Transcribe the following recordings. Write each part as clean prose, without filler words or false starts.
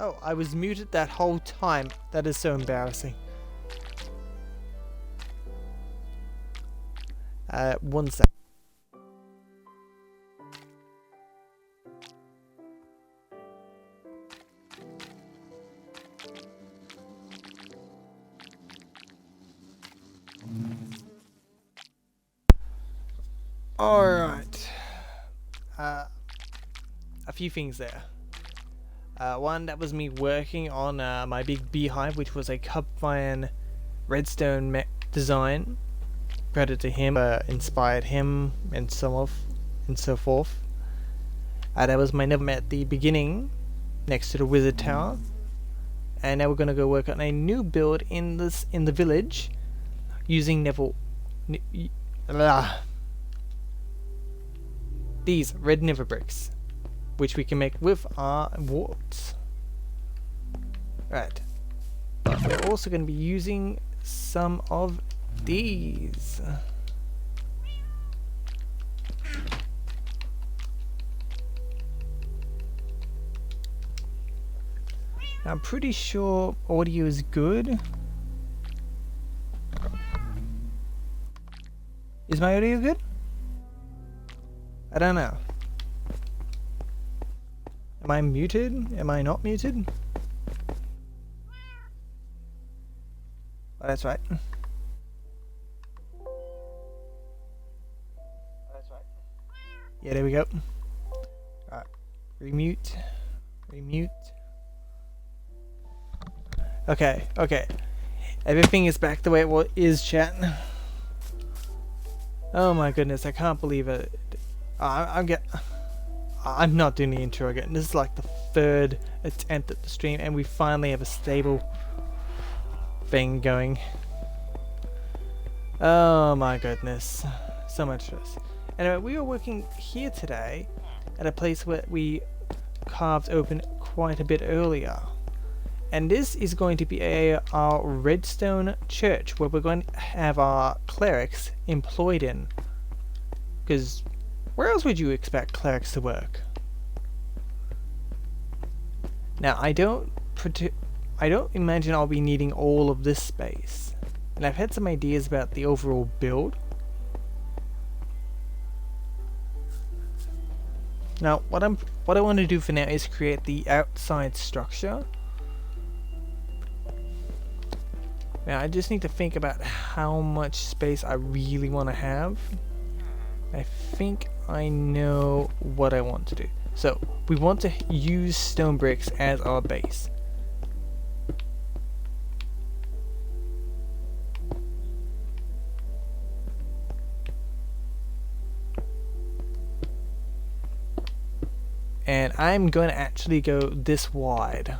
Oh, I was muted that whole time. That is so embarrassing. One sec. Alright. A few things there. One, that was me working on my big beehive, which was a Cubfine redstone design. Credit to him, inspired him, and so forth. That was my Neville at the beginning, next to the Wizard Tower. And now we're gonna go work on a new build in the village, using these red Nether bricks, which we can make with our warts. Right. But we're also going to be using some of these. Now, I'm pretty sure audio is good. Is my audio good? I don't know. Am I muted? Am I not muted? Oh, that's right. Yeah, there we go. Alright. Remute. Remute. Okay, okay. Everything is back the way it is, chat. Oh my goodness, I can't believe it. I'm not doing the intro again. This is like the third attempt at the stream, and we finally have a stable thing going. Oh my goodness, so much stress. Anyway, we are working here today at a place where we carved open quite a bit earlier, and this is going to be our redstone church, where we're going to have our clerics employed in, because where else would you expect clerics to work? Now, I don't imagine I'll be needing all of this space, and I've had some ideas about the overall build. Now, what I want to do for now is create the outside structure. Now, I just need to think about how much space I really want to have. I think I know what I want to do. So, we want to use stone bricks as our base. And I'm going to actually go this wide.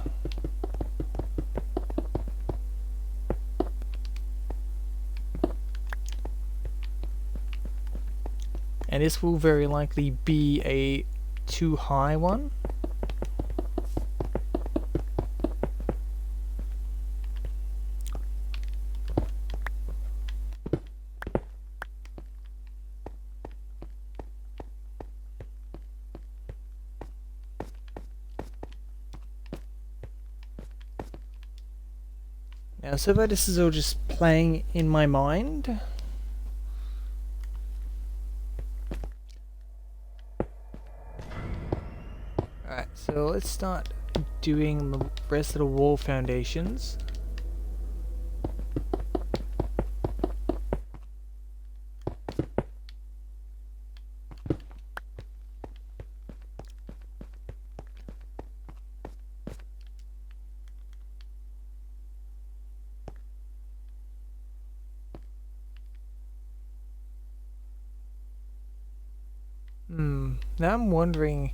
And this will very likely be a too high one. Now, so far this is all just playing in my mind. Alright, so let's start doing the rest of the wall foundations. Now I'm wondering,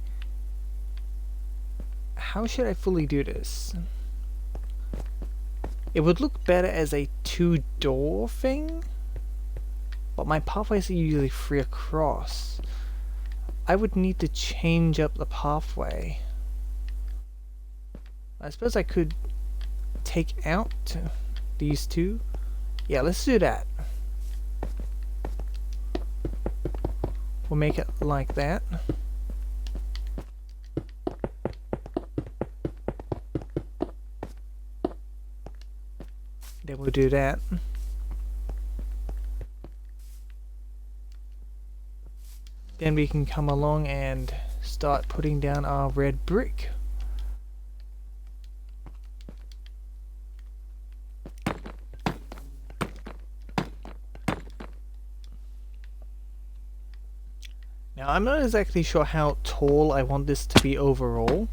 how should I fully do this? It would look better as a two-door thing, but my pathways are usually 3 across. I would need to change up the pathway. I suppose I could take out these two. Yeah, let's do that. We'll make it like that. Then we'll do that. Then we can come along and start putting down our red brick. Now I'm not exactly sure how tall I want this to be overall.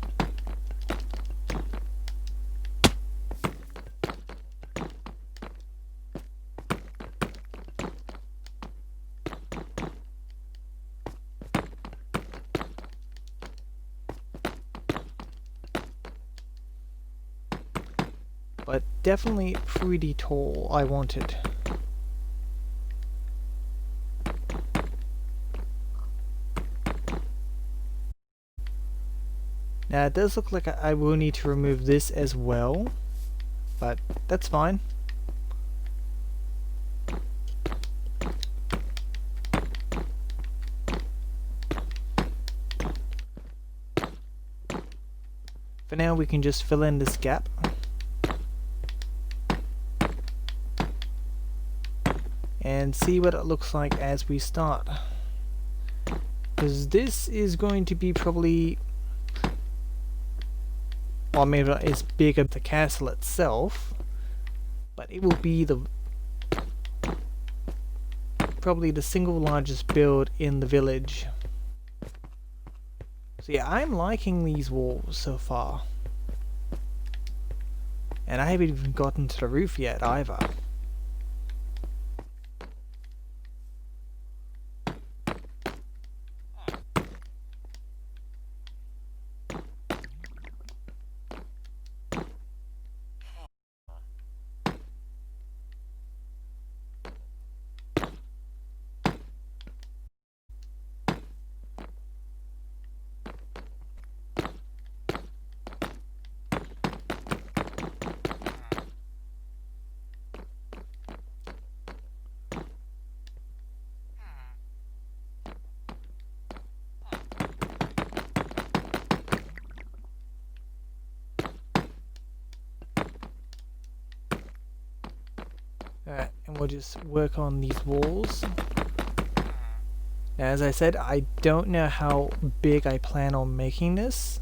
But definitely pretty tall, I want it. Now it does look like I will need to remove this as well, but that's fine. For now we can just fill in this gap. And see what it looks like as we start. Because this is going to be probably, well, maybe not as big as the castle itself, but it will be the probably the single largest build in the village. So yeah, I'm liking these walls so far. And I haven't even gotten to the roof yet either. Alright, and we'll just work on these walls. Now, as I said, I don't know how big I plan on making this.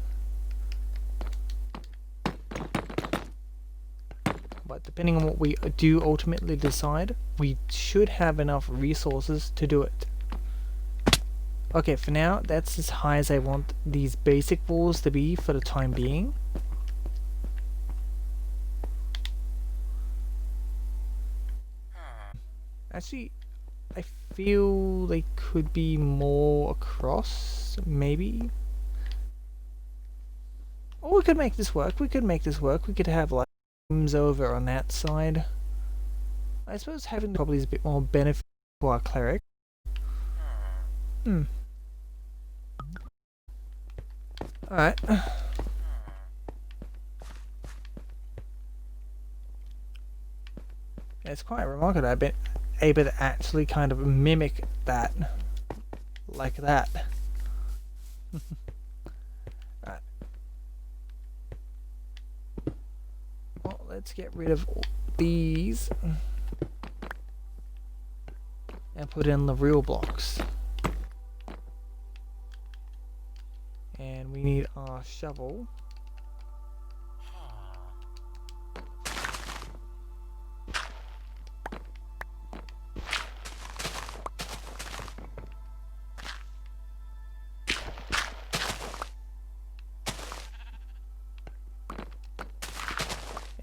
But depending on what we do ultimately decide, we should have enough resources to do it. Okay, for now, that's as high as I want these basic walls to be for the time being. Actually, I feel they could be more across, maybe. Or we could make this work. We could make this work. We could have like rooms over on that side. I suppose having probably is a bit more benefit for our cleric. Alright. It's quite remarkable. I've been able to actually kind of mimic that like that. Right. Well, let's get rid of all these and put in the real blocks. And we need our shovel.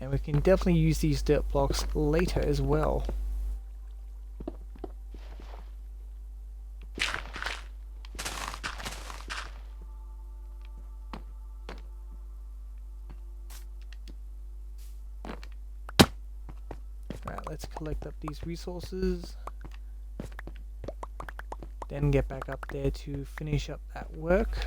And we can definitely use these dirt blocks later as well. Right, let's collect up these resources. Then get back up there to finish up that work.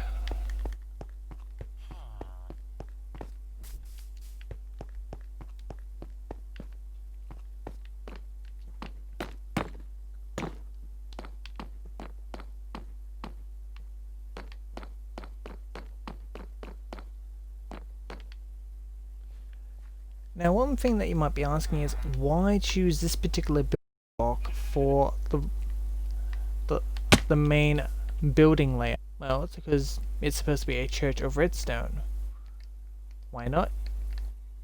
Now, one thing that you might be asking is, why choose this particular block for the main building layout? Well, it's because it's supposed to be a church of redstone. Why not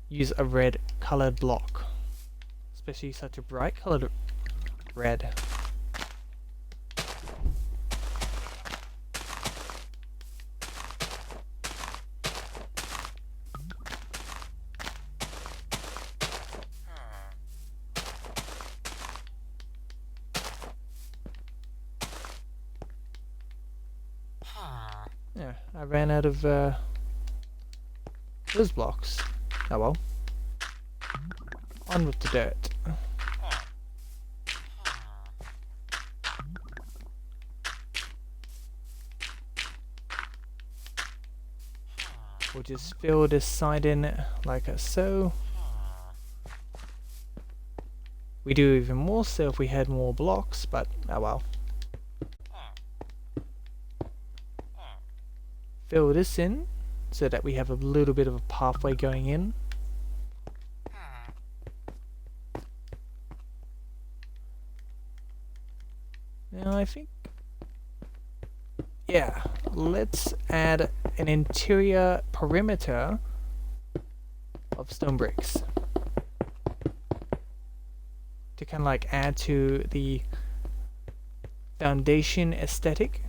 use a red colored block? Especially such a bright colored red. Yeah, I ran out of those blocks. Oh well. On with the dirt. We'll just fill this side in like so. We do even more so if we had more blocks, but oh well. Fill this in so that we have a little bit of a pathway going in. Now I think, yeah, let's add an interior perimeter of stone bricks to kind of like add to the foundation aesthetic.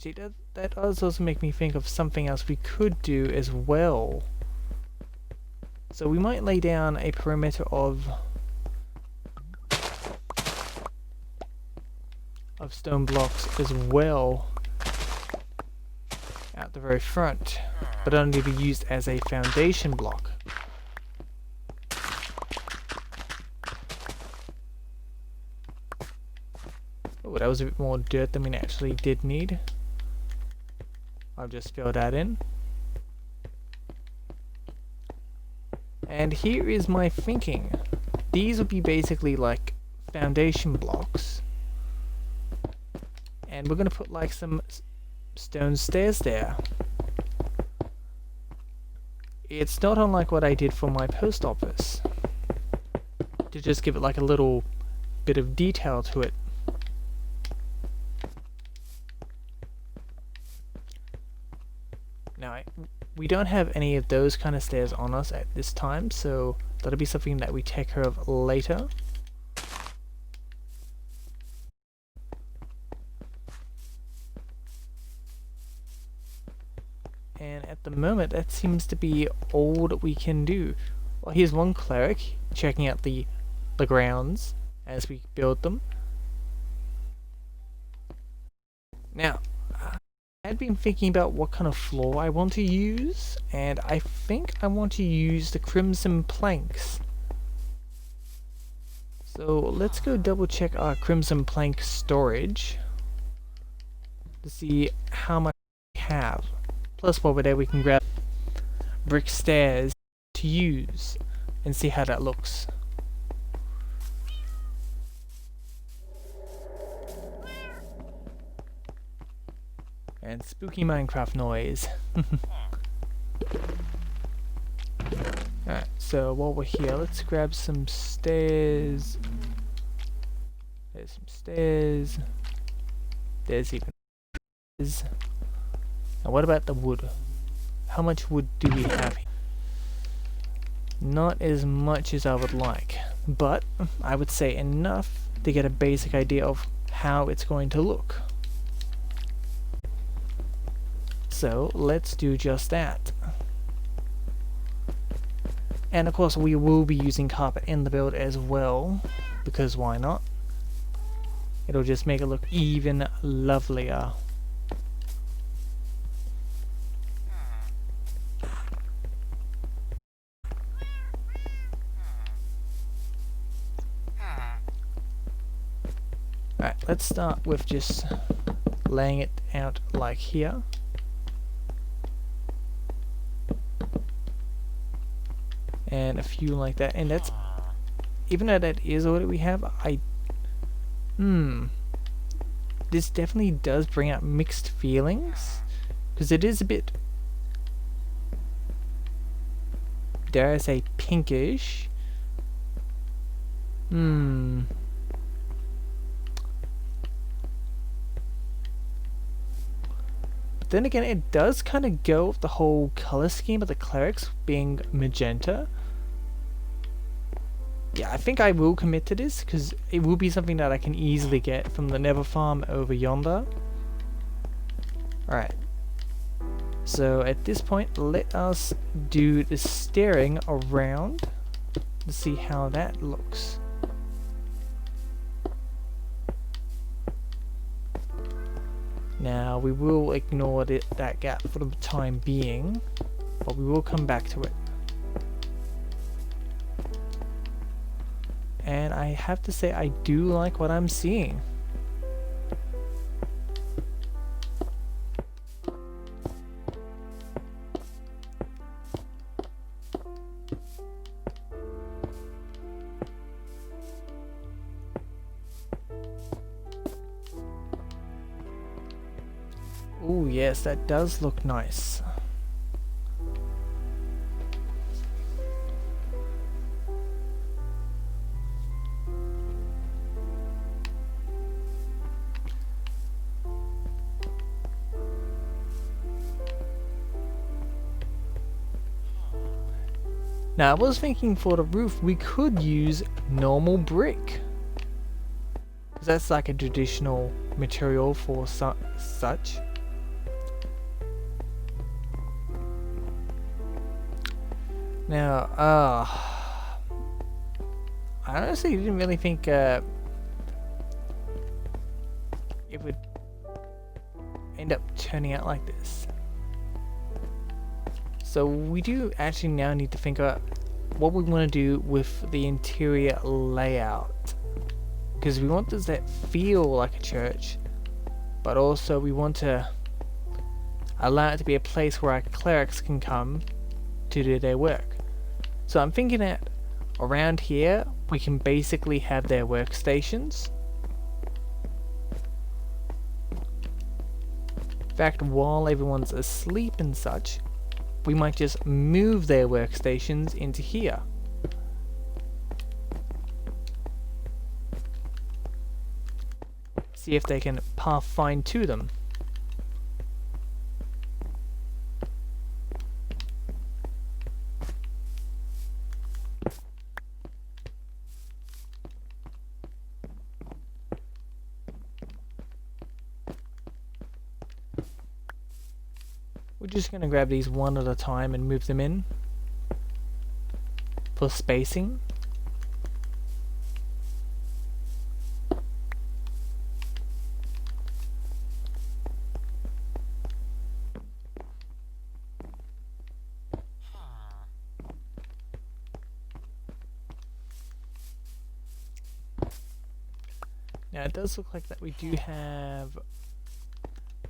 See, that does also make me think of something else we could do as well. So we might lay down a perimeter of stone blocks as well at the very front, but only to be used as a foundation block. Oh, that was a bit more dirt than we actually did need. I'll just fill that in. And here is my thinking. These would be basically like foundation blocks. And we're going to put like some stone stairs there. It's not unlike what I did for my post office, to just give it like a little bit of detail to it. Now, we don't have any of those kind of stairs on us at this time, so that'll be something that we take care of later. And at the moment, that seems to be all that we can do. Well, here's one cleric checking out the grounds as we build them. Now, I'd been thinking about what kind of floor I want to use, and I think I want to use the crimson planks. So let's go double check our crimson plank storage to see how much we have. Plus, while we're there, we can grab brick stairs to use and see how that looks. And spooky Minecraft noise. Alright, so while we're here, let's grab some stairs. There's some stairs. There's even stairs. Now what about the wood? How much wood do we have here? Not as much as I would like, but I would say enough to get a basic idea of how it's going to look. So let's do just that. And of course we will be using carpet in the build as well, because why not? It'll just make it look even lovelier. Alright, let's start with just laying it out like here. And a few like that, and that's, even though that is what we have, this definitely does bring out mixed feelings, because it is a bit, dare I say, pinkish. But then again, it does kind of go with the whole color scheme of the clerics being magenta. Yeah, I think I will commit to this, because it will be something that I can easily get from the Nether farm over yonder. Alright. So at this point, let us do the staring around to see how that looks. Now we will ignore that gap for the time being, but we will come back to it. And I have to say, I do like what I'm seeing. Oh yes, that does look nice. Now I was thinking for the roof we could use normal brick, because that's like a traditional material for such. Now, I honestly didn't really think it would end up turning out like this. So we do actually now need to think about what we want to do with the interior layout, because we want this to feel like a church, but also we want to allow it to be a place where our clerics can come to do their work. So I'm thinking that around here we can basically have their workstations. In fact, while everyone's asleep and such, we might just move their workstations into here. See if they can pathfind to them. We're just going to grab these one at a time and move them in for spacing. Now it does look like that we do have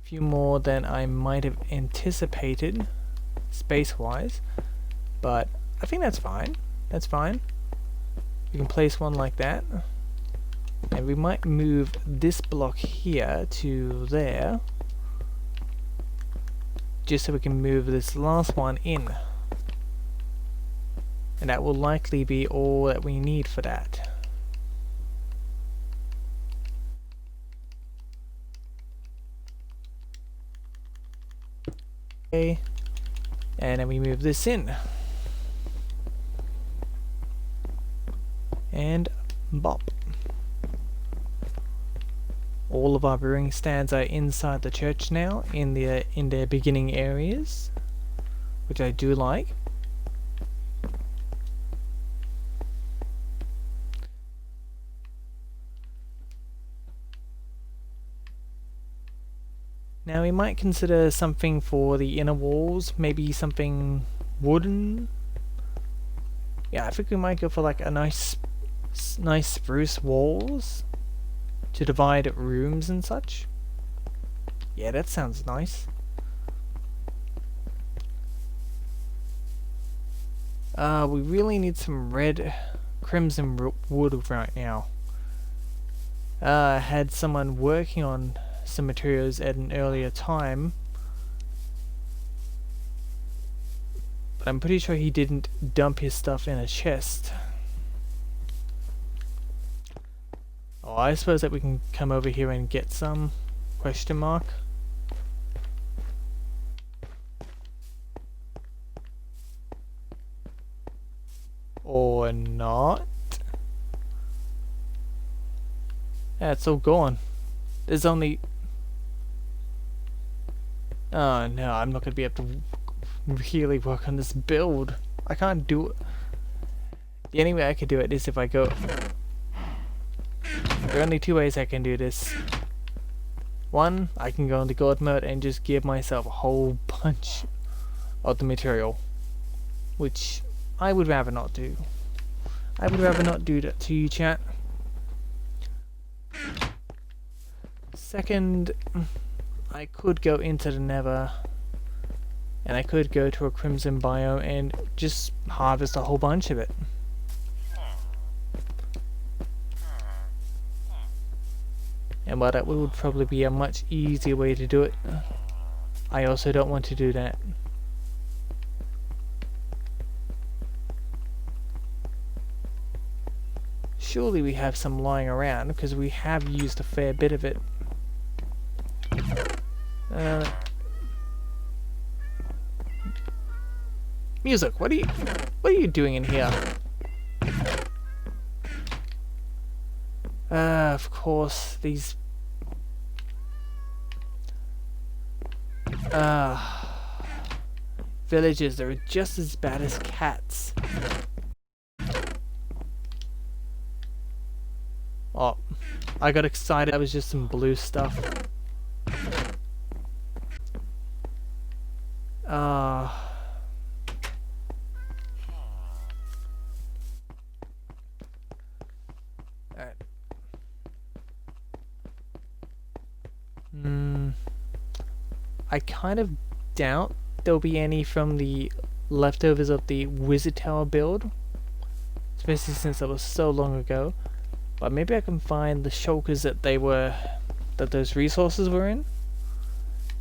few more than I might have anticipated space-wise, but I think that's fine. That's fine. We can place one like that, and we might move this block here to there, just so we can move this last one in, and that will likely be all that we need for that. Okay, and then we move this in, and bop. All of our brewing stands are inside the church now, in their beginning areas, which I do like. Now we might consider something for the inner walls, maybe something wooden. Yeah, I think we might go for like a nice spruce walls to divide rooms and such. Yeah, that sounds nice. We really need some red crimson wood right now. I had someone working on some materials at an earlier time. But I'm pretty sure he didn't dump his stuff in a chest. Oh, I suppose that we can come over here and get some? Question mark. Or not? Yeah, it's all gone. There's only... Oh no, I'm not gonna be able to really work on this build. I can't do it. The only way I could do it is if I go... There are only two ways I can do this. One, I can go into God mode and just give myself a whole bunch of the material. Which I would rather not do. I would rather not do that to you, chat. Second, I could go into the Nether. And I could go to a Crimson biome and just harvest a whole bunch of it. And while that would probably be a much easier way to do it, I also don't want to do that. Surely we have some lying around, because we have used a fair bit of it. Music, what are you doing in here? Of course, these... Villagers, they're just as bad as cats. Oh, I got excited. That was just some blue stuff. Alright. I kind of doubt there'll be any from the leftovers of the Wizard Tower build, especially since it was so long ago. But maybe I can find the shulkers that those resources were in.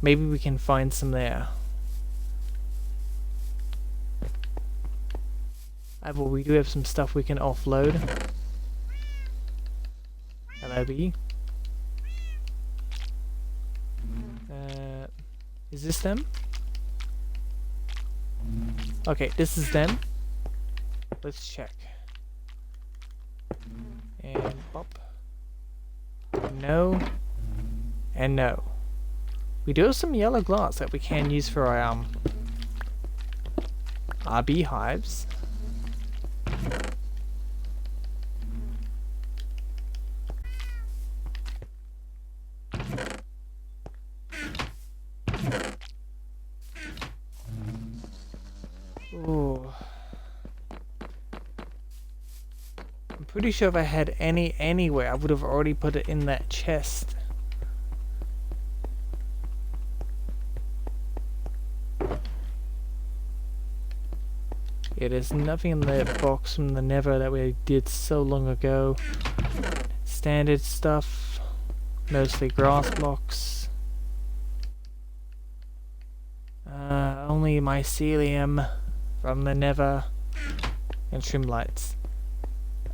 Maybe we can find some there. Well, we do have some stuff we can offload. LOB. Is this them? Okay, this is them. Let's check. And bop. No. And no. We do have some yellow glass that we can use for our beehives. Ooh. I'm pretty sure if I had any anywhere, I would have already put it in that chest. Yeah, there's nothing in that box from the Nether that we did so long ago. Standard stuff, mostly grass blocks. Only mycelium from the Nether and trim lights.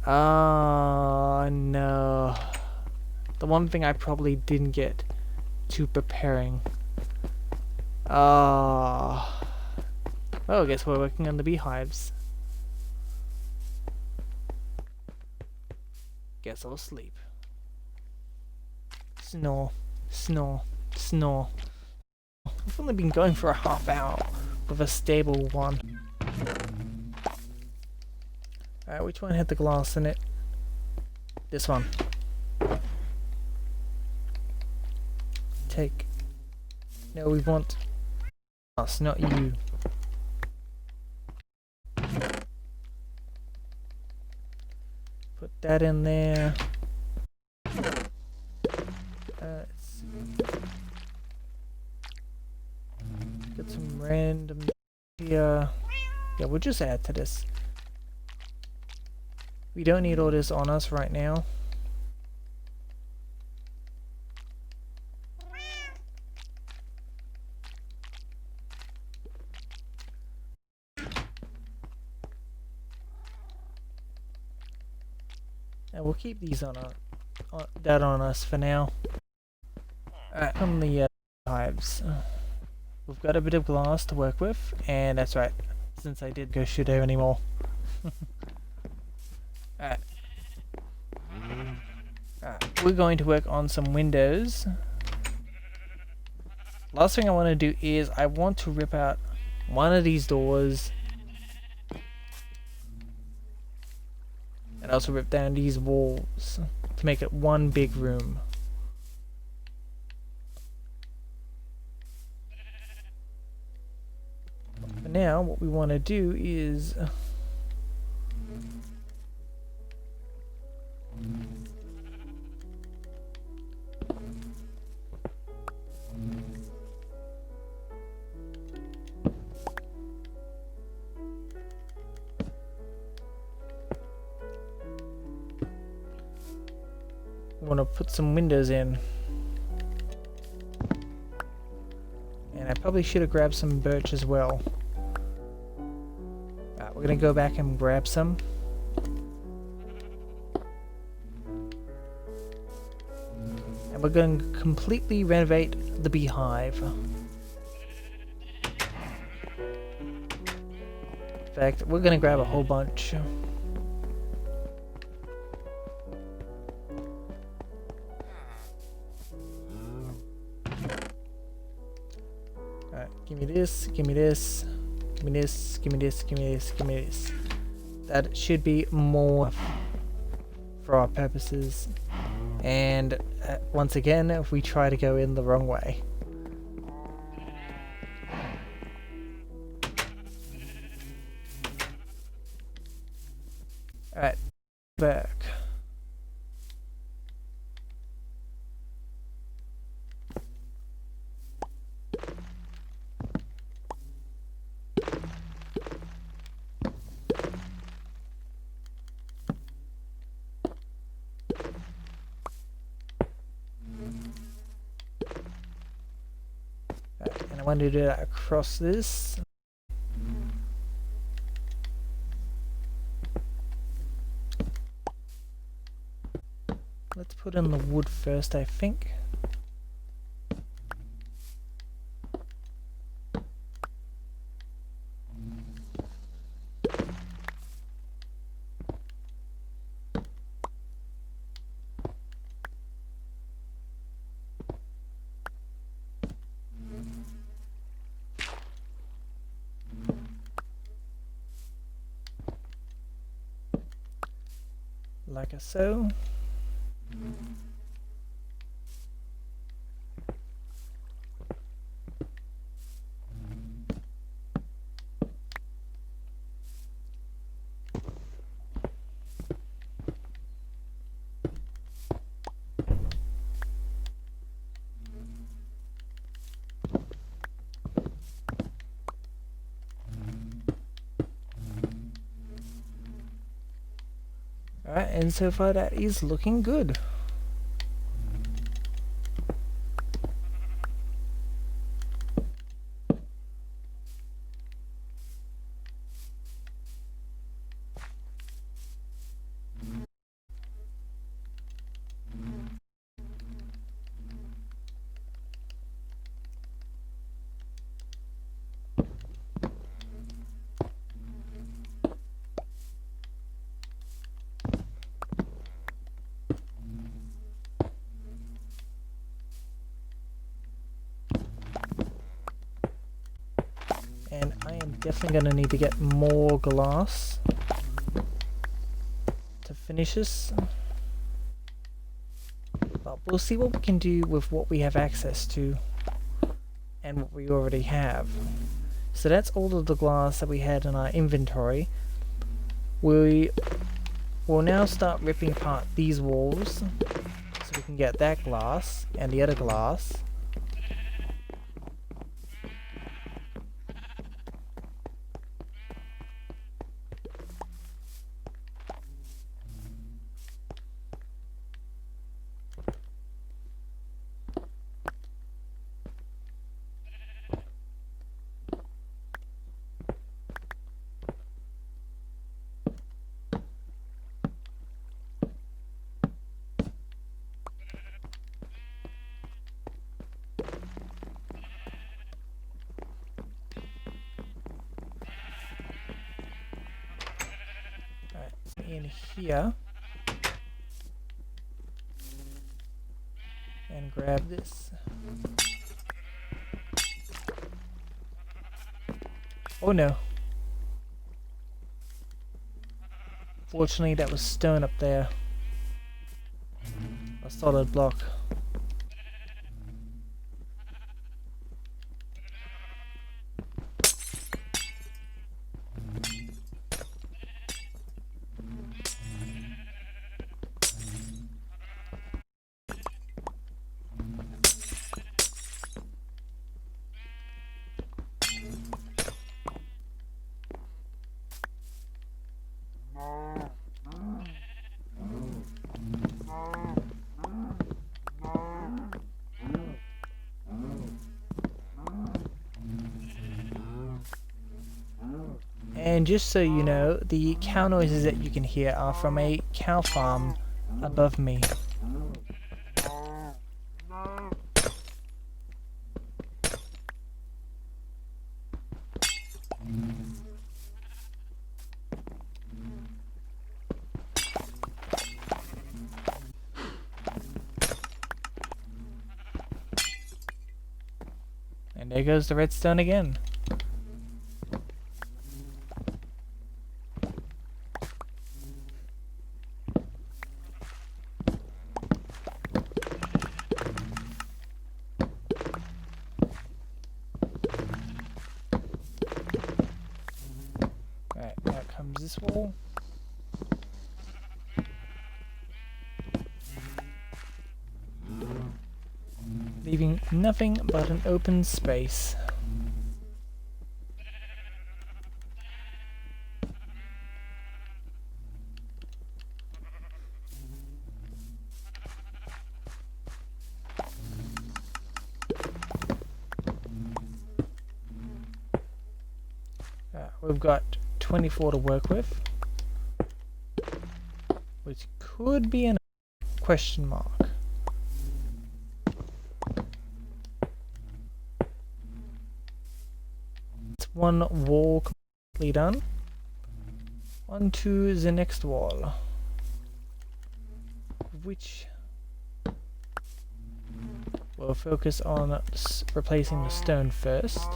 Oh no. The one thing I probably didn't get to preparing. Oh. Well, I guess we're working on the beehives. Guess I'll sleep. Snore, snore, snore. I've only been going for a half hour with a stable one. Alright, which one had the glass in it? This one. Take. No, we want us, not you. Put that in there. Let's see. Get some random here. Yeah, we'll just add to this. We don't need all this on us right now. And we'll keep these on that on us for now. Alright, on the hives. We've got a bit of glass to work with, and that's right, since I did go shoot anymore. Alright. We're going to work on some windows. Last thing I want to do is I want to rip out one of these doors and also rip down these walls to make it one big room. For now, what we want to do is put some windows in. And I probably should have grabbed some birch as well. We're gonna go back and grab some. And we're going to completely renovate the beehive. In fact, we're gonna grab a whole bunch. Alright, give me this, give me this, give me this, give me this, give me this, give me this. That should be more for our purposes. And once again, if we try to go in the wrong way. Alright, back. And I want to do that across this. Let's put in the wood first, I think. Like so. Alright, and so far that is looking good. And I am definitely going to need to get more glass to finish this. But we'll see what we can do with what we have access to and what we already have. So that's all of the glass that we had in our inventory. We will now start ripping apart these walls so we can get that glass and the other glass. in here and grab this. Oh no. Fortunately, that was stone up there. A solid block. And just so you know, the cow noises that you can hear are from a cow farm above me. And there goes the redstone again. Right, now comes this wall. Leaving nothing but an open space. We've got 24 to work with, which could be a question mark. It's one wall completely done. On to the next wall, which we'll focus on replacing the stone first.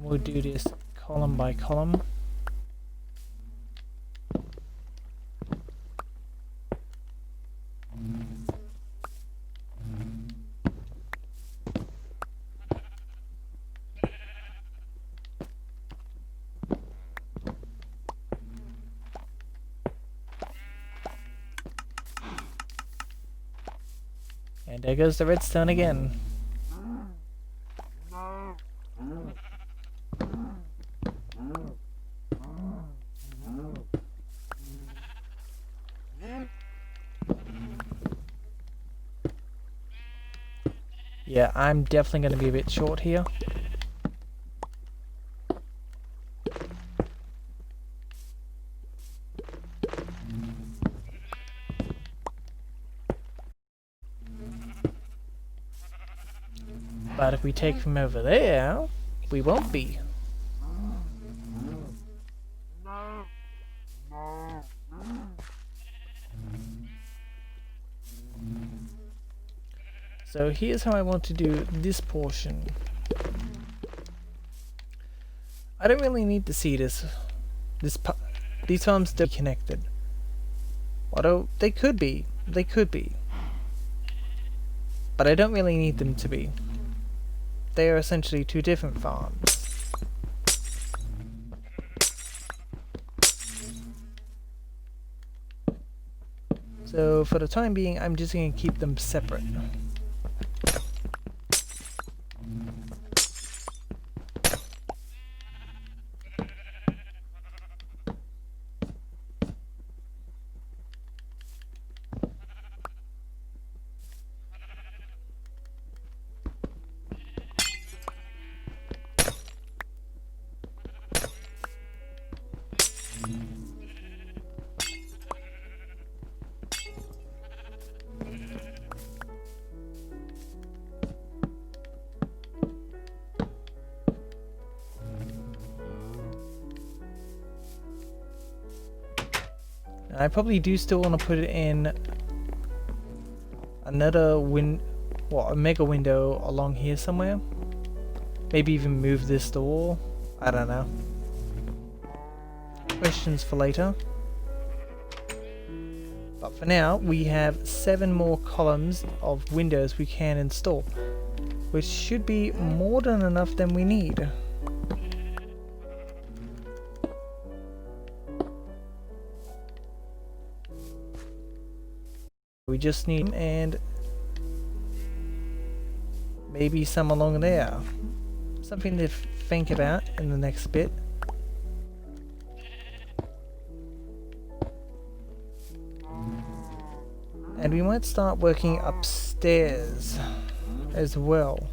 We'll do this column by column. And there goes the redstone again. Yeah, I'm definitely going to be a bit short here. But if we take from over there, we won't be. So here's how I want to do this portion. I don't really need to see these farms to be connected. Although they could be, but I don't really need them to be. They are essentially two different farms. So for the time being, I'm just going to keep them separate. I probably do still want to put it in another a mega window along here somewhere. Maybe even move this door. I don't know. Questions for later. But for now, we have 7 more columns of windows we can install, which should be more than enough than we need. We just need and maybe some along there. Something to think about in the next bit. And we might start working upstairs as well.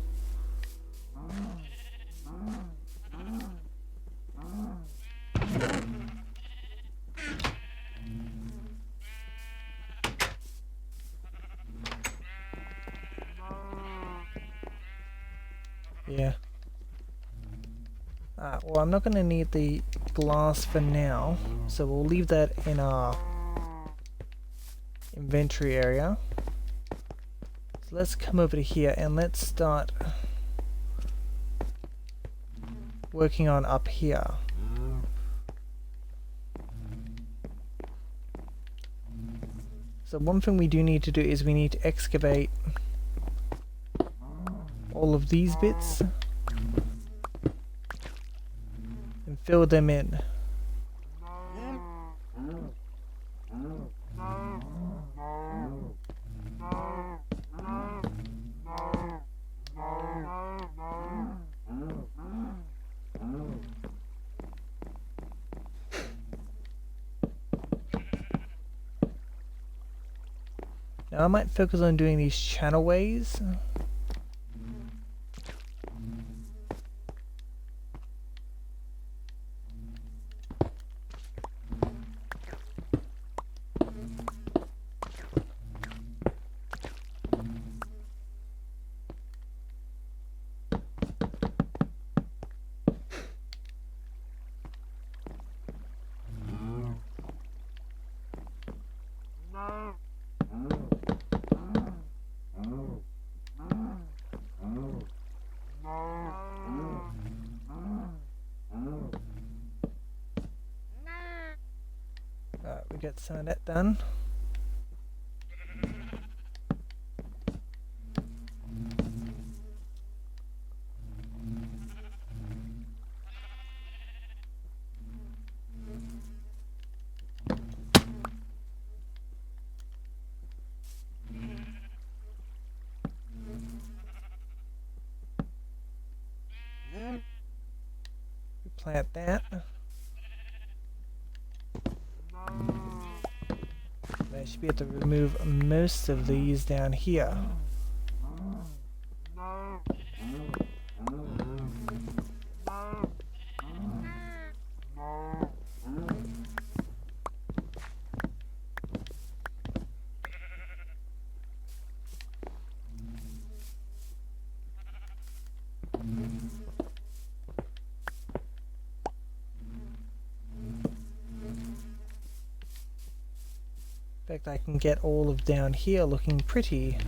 Yeah. Well, I'm not going to need the glass for now, so we'll leave that in our inventory area. So let's come over to here and let's start working on up here. So one thing we do need to do is we need to excavate all of these bits and fill them in. Now I might focus on doing these channelways. We get some of that done. We plant that. I should be able to remove most of these down here. In fact, I can get all of down here looking pretty.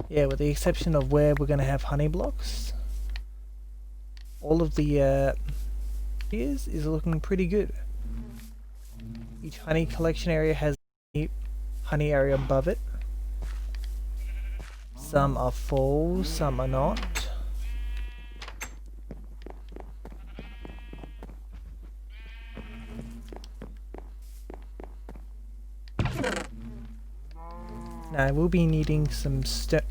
Yeah, with the exception of where we're going to have honey blocks, all of the is looking pretty good. Each honey collection area has a honey area above it. Some are full, some are not. Now I will be needing some stone.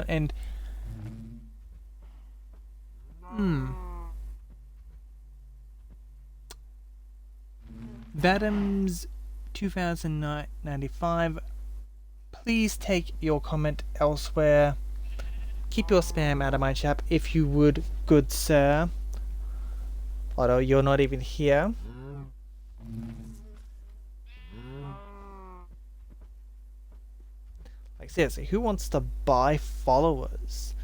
And Badams 2095. Please take your comment elsewhere. Keep your spam out of my chat if you would, good sir. Although you're not even here. Like seriously, who wants to buy followers?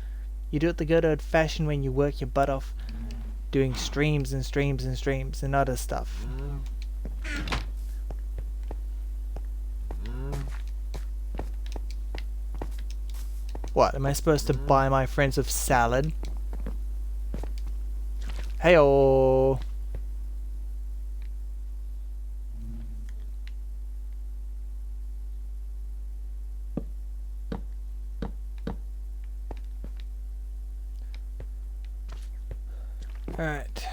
You do it the good old fashioned when you work your butt off doing streams and streams and streams and other stuff. What, am I supposed to buy my friends with salad? Heyo. Alright.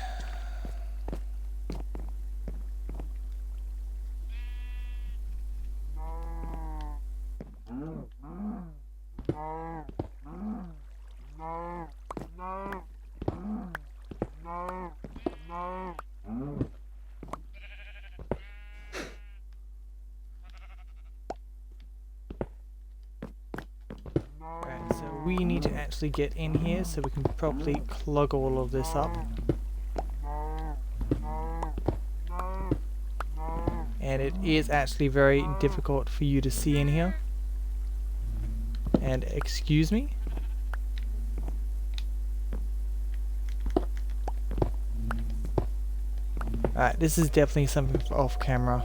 Alright, so we need to actually get in here so we can properly clog all of this up. And it is actually very difficult for you to see in here. And excuse me. Alright, this is definitely something for off camera.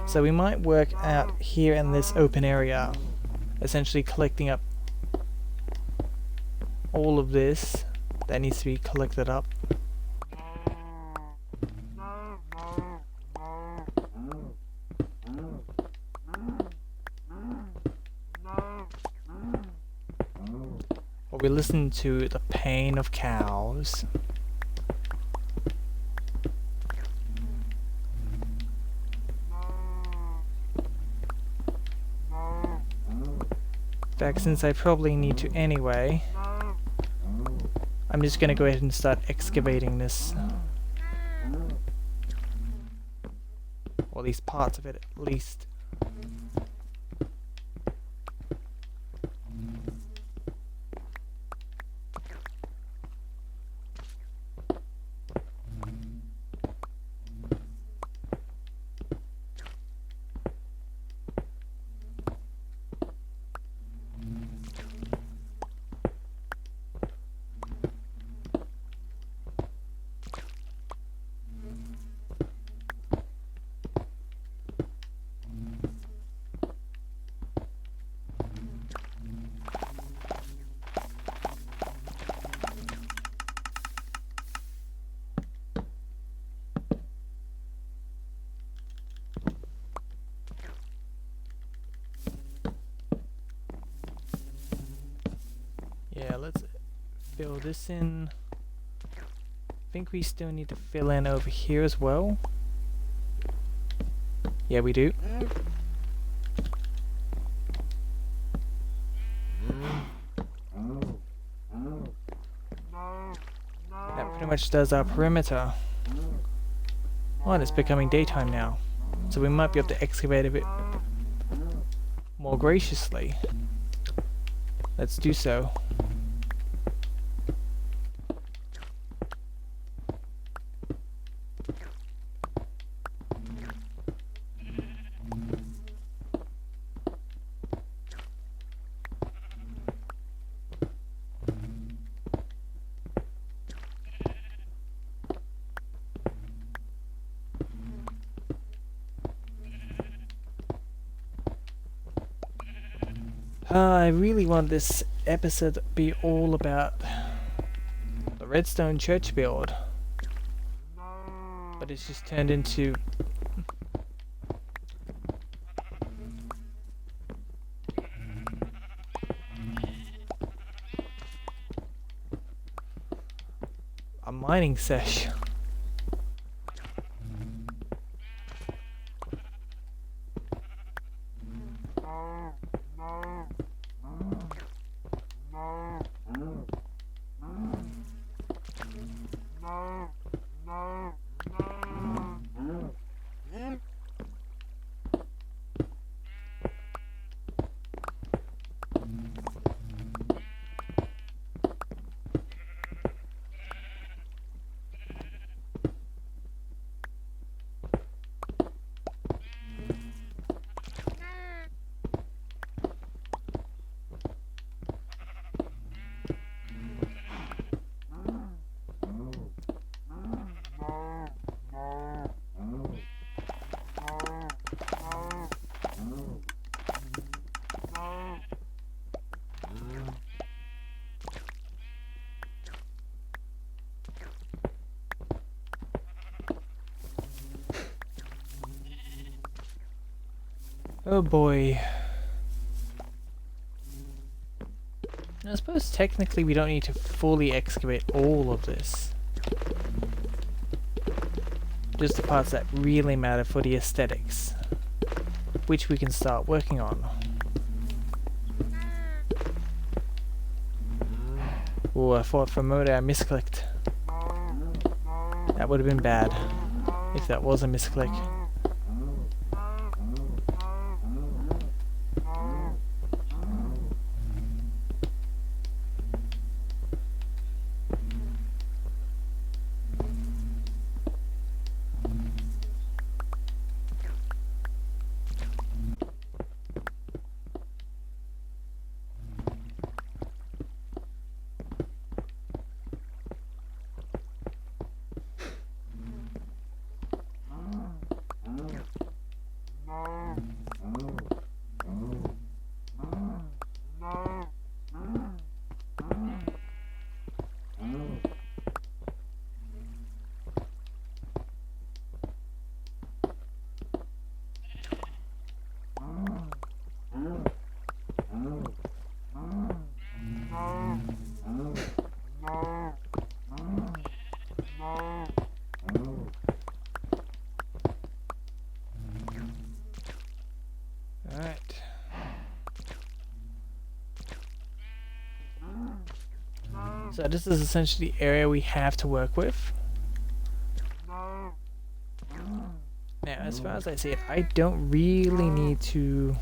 So we might work out here in this open area, essentially collecting up all of this that needs to be collected up. Or we listen to the pain of cows. In fact, since I probably need to anyway, I'm just gonna go ahead and start excavating this. Or at least parts of it, at least. Yeah, let's fill this in. I think we still need to fill in over here as well. Yeah, we do. That pretty much does our perimeter. Oh, and it's becoming daytime now, so we might be able to excavate a bit more graciously. Let's do so. I really want this episode to be all about the redstone church build, but it's just turned into a mining sesh. Oh boy. I suppose technically we don't need to fully excavate all of this. Just the parts that really matter for the aesthetics, which we can start working on. Oh, I thought for a moment I misclicked. That would have been bad if that was a misclick. Alright. So this is essentially the area we have to work with. Now, as far as I see it, I don't really need to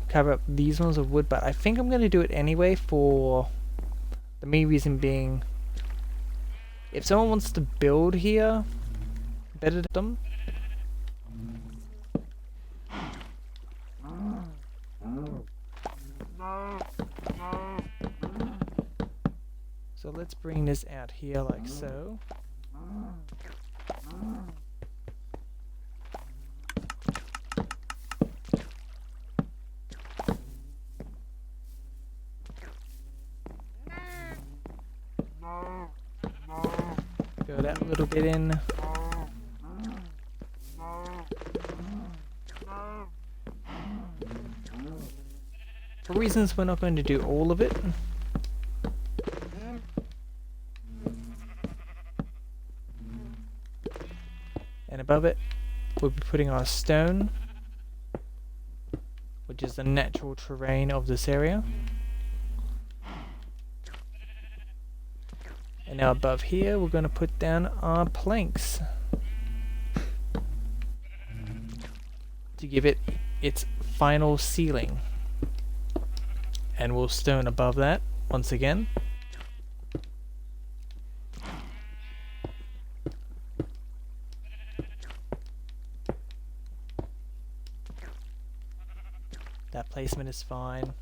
cover up these ones with wood, but I think I'm going to do it anyway for the main reason being, if someone wants to build here, better them. So let's bring this out here like so. Go that little bit in. For reasons we're not going to do all of it. And above it, we'll be putting our stone, which is the natural terrain of this area. And now above here, we're going to put down our planks to give it its final ceiling. And we'll stone above that once again. That placement is fine.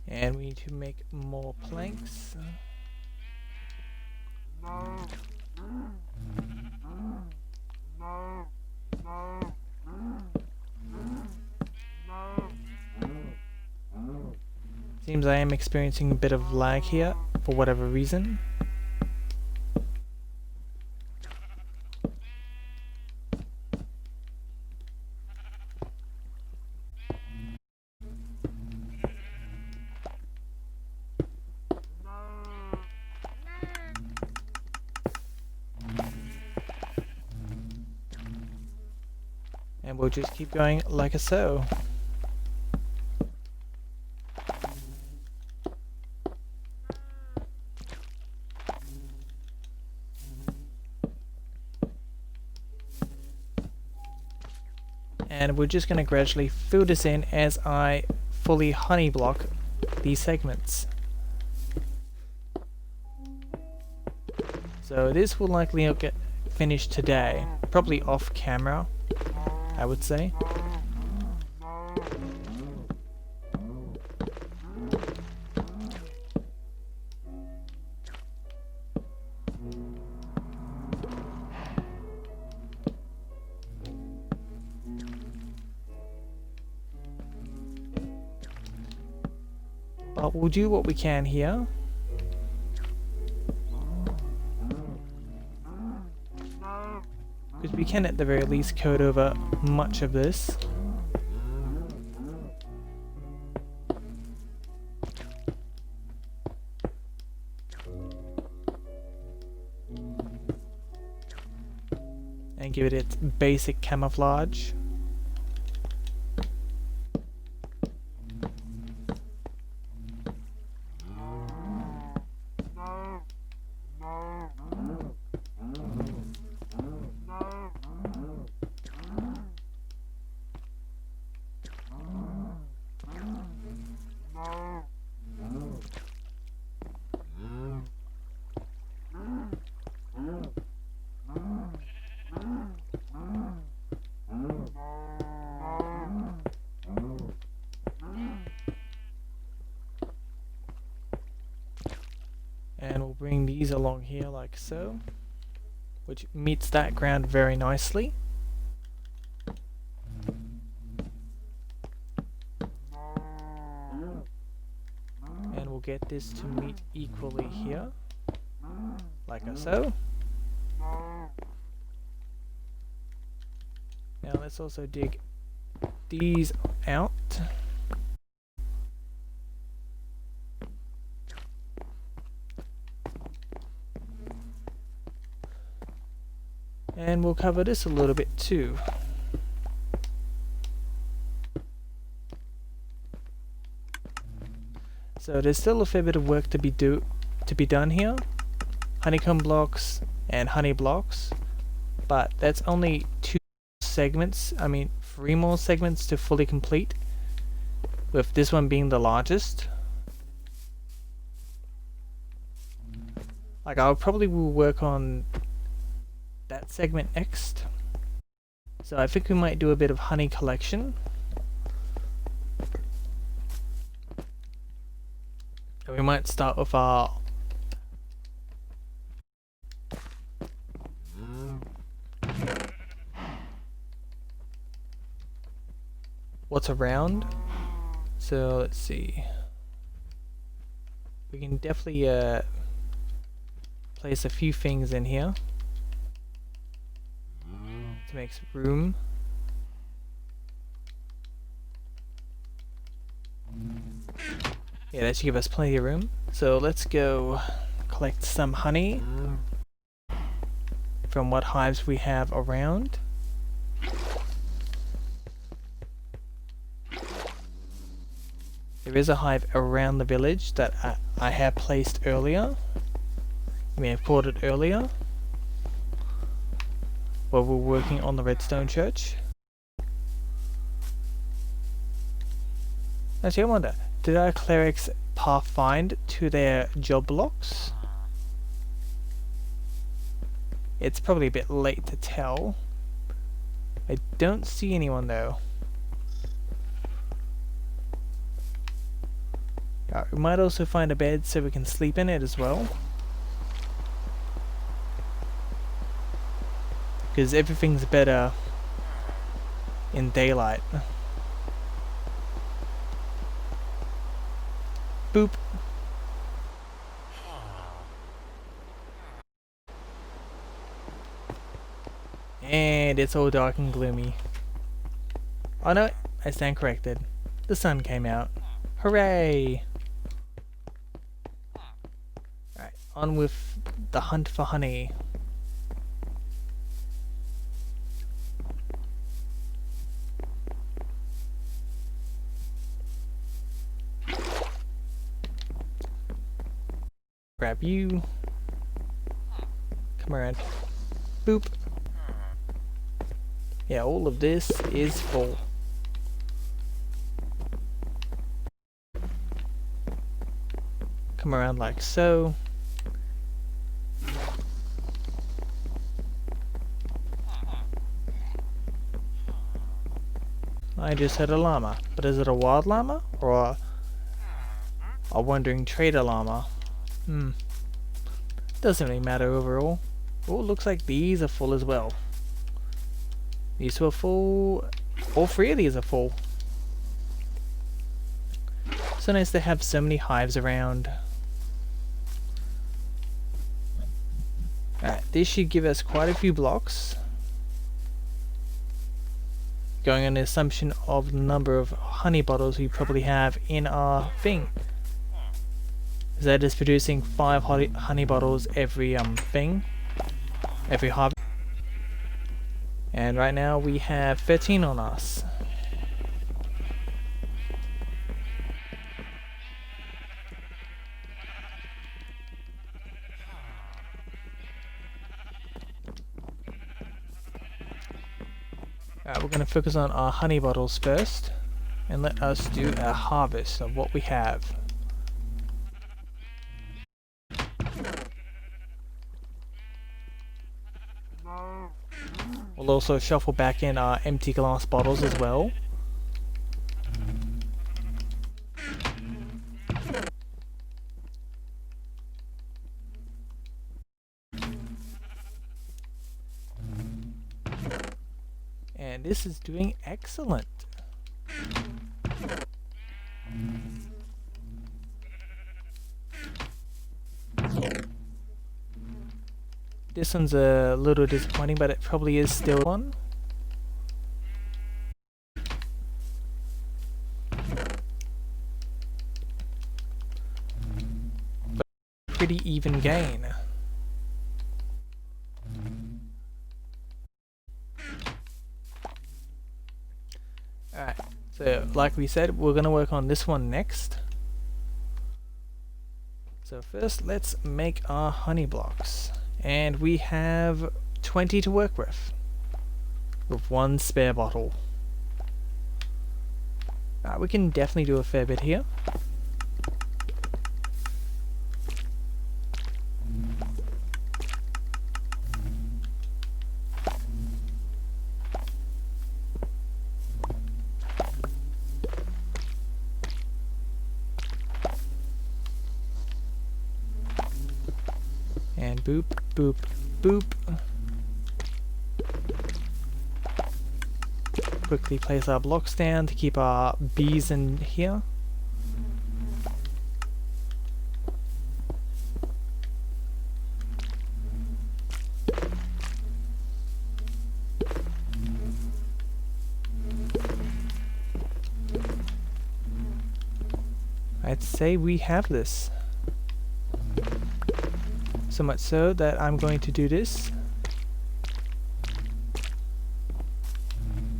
And we need to make more planks. Seems I am experiencing a bit of lag here for whatever reason. And we'll just keep going like so. And we're just going to gradually fill this in as I fully honey block these segments. So this will likely get finished today, probably off camera, I would say. But we'll do what we can here. Because we can at the very least code over much of this. And give it its basic camouflage. And we'll bring these along here like so, which meets that ground very nicely. And we'll get this to meet equally here, like so. Now let's also dig these out. And we'll cover this a little bit too. So there's still a fair bit of work to be done here. Honeycomb blocks and honey blocks, but that's only 2 segments, 3 more segments to fully complete, with this one being the largest. Like, I'll probably will work on that segment next. So I think we might do a bit of honey collection. And we might start with our what's around. So let's see. We can definitely place a few things in here to make room. Yeah, that should give us plenty of room. So let's go collect some honey from what hives we have around. There is a hive around the village that I have placed earlier. You may have caught it earlier while we're working on the redstone church. Actually, I wonder, did our clerics pathfind to their job blocks? It's probably a bit late to tell. I don't see anyone though. We might also find a bed so we can sleep in it as well. Because everything's better in daylight. Boop. And it's all dark and gloomy. Oh no, I stand corrected. The sun came out. Hooray! Alright, on with the hunt for honey. Grab you. Come around. Boop. Yeah, all of this is full. Come around like so. I just had a llama, but is it a wild llama or a wandering trader llama? Doesn't really matter overall. Oh, looks like these are full as well. These two are full. All three of these are full. So nice to have so many hives around. Alright, this should give us quite a few blocks. Going on the assumption of the number of honey bottles we probably have in our thing. That is producing 5 honey bottles every every harvest. And right now we have 13 on us. Alright, we're going to focus on our honey bottles first, and let us do a harvest of what we have. We'll also shuffle back in our empty glass bottles as well. And this is doing excellent. This one's a little disappointing, but it probably is still one. But pretty even gain. Alright, so like we said, we're going to work on this one next. So first, let's make our honey blocks. And we have 20 to work with 1 spare bottle. We can definitely do a fair bit here. And boop, boop, boop. Quickly place our blocks down to keep our bees in here. I'd say we have this. So much so that I'm going to do this.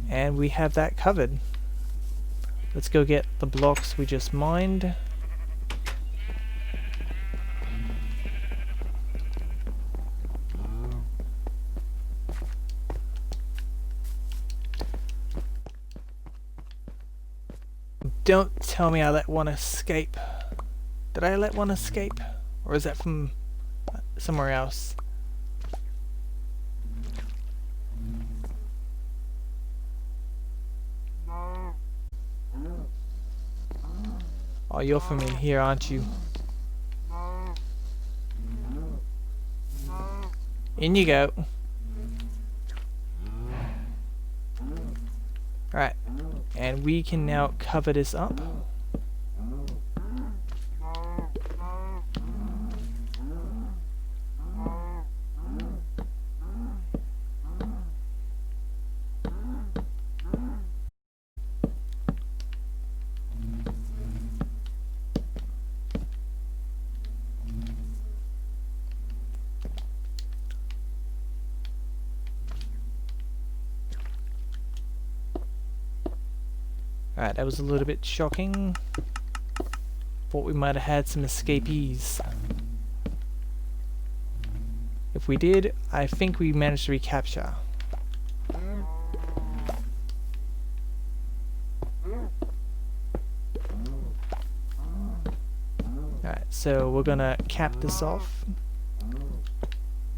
And we have that covered. Let's go get the blocks we just mined. Don't tell me I let one escape. Did I let one escape? Or is that from somewhere else? Oh, you're from in here, aren't you? In you go. Right, and we can now cover this up. Alright, that was a little bit shocking. Thought we might have had some escapees. If we did, I think we managed to recapture. Alright, so we're gonna cap this off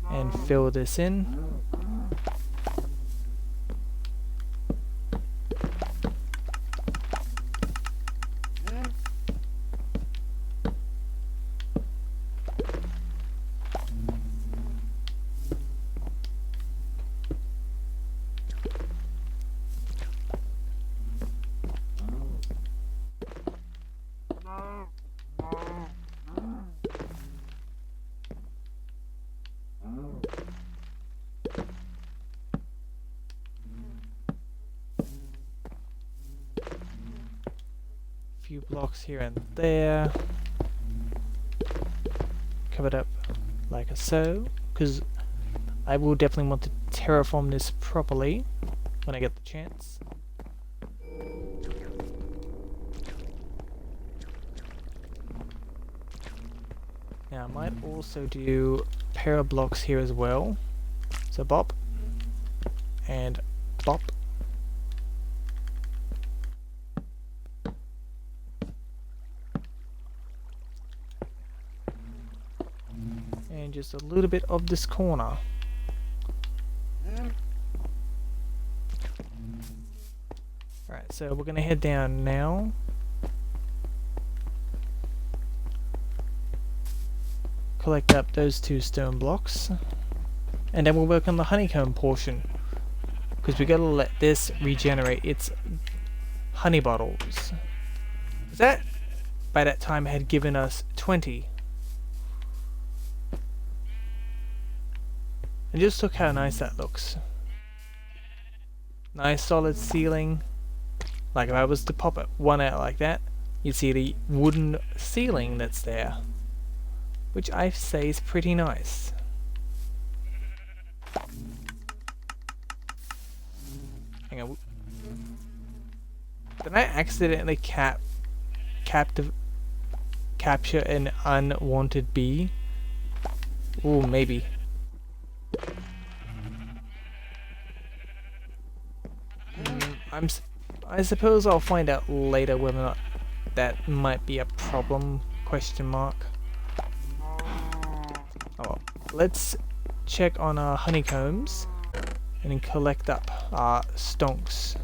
and fill this in. Few blocks here and there, covered up like so, because I will definitely want to terraform this properly when I get the chance. Now I might also do a pair of blocks here as well, so bop and bop. And just a little bit of this corner. Alright, so we're gonna head down now. Collect up those 2 stone blocks. And then we'll work on the honeycomb portion. Because we gotta let this regenerate its honey bottles. That, by that time, had given us 20. And just look how nice that looks. Nice solid ceiling. Like if I was to pop it one out like that, you'd see the wooden ceiling that's there. Which I say is pretty nice. Hang on. Did I accidentally capture an unwanted bee? Ooh, maybe. I suppose I'll find out later whether or not that might be a problem, question mark. Oh well. Let's check on our honeycombs and then collect up our stonks.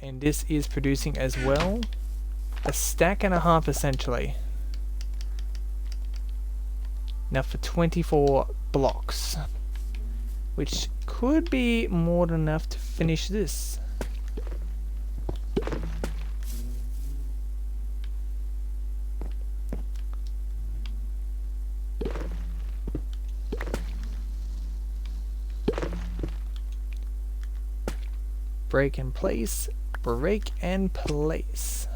And this is producing as well. A stack and a half essentially. Now for 24 blocks, which could be more than enough to finish this. Break and place, break and place.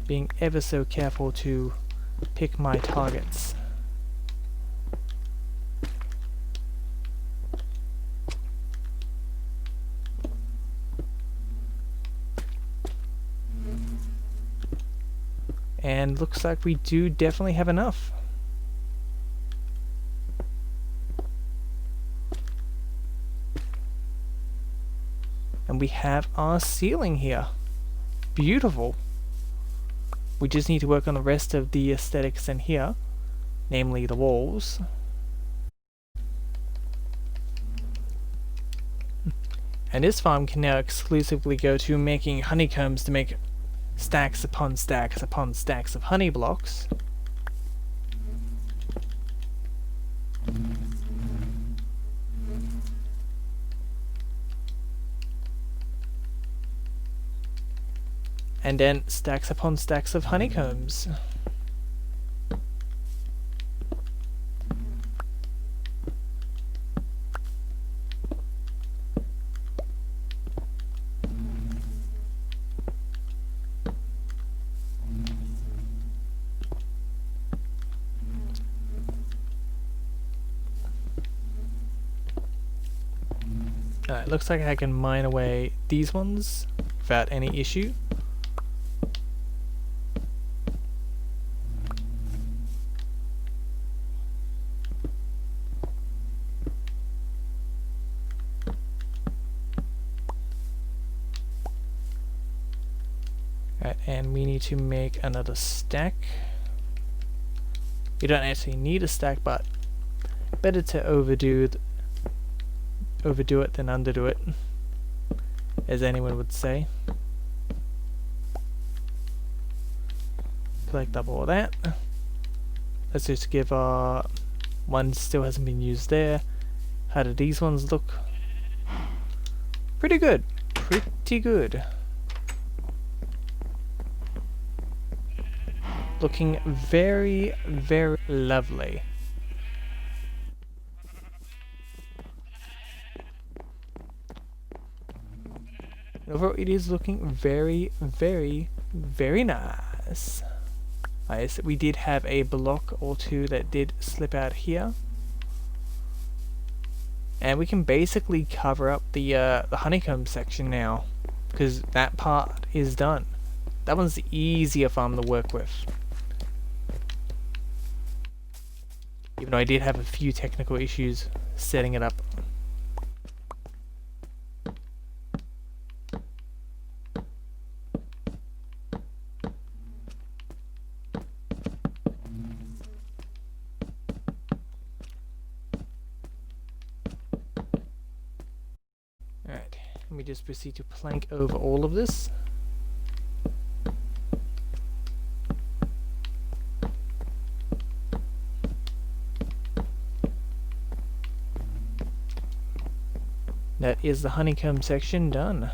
Being ever so careful to pick my targets. And looks like we do definitely have enough. And we have our ceiling here. Beautiful. We just need to work on the rest of the aesthetics in here, namely the walls. And this farm can now exclusively go to making honeycombs to make stacks upon stacks upon stacks of honey blocks. And then stacks upon stacks of honeycombs. It looks like I can mine away these ones without any issue. Right, and we need to make another stack. You don't actually need a stack, but better to overdo it than underdo it, as anyone would say. Collect up all that. Let's just give our one still hasn't been used there. How do these ones look? Pretty good. Pretty good. Looking very, very lovely. Overall, it is looking very, very, very nice. Yes, we did have a block or two that did slip out here. And we can basically cover up the honeycomb section now, because that part is done. That one's the easier farm to work with. Even though I did have a few technical issues setting it up. Alright, let me just proceed to plank over all of this. That is the honeycomb section done,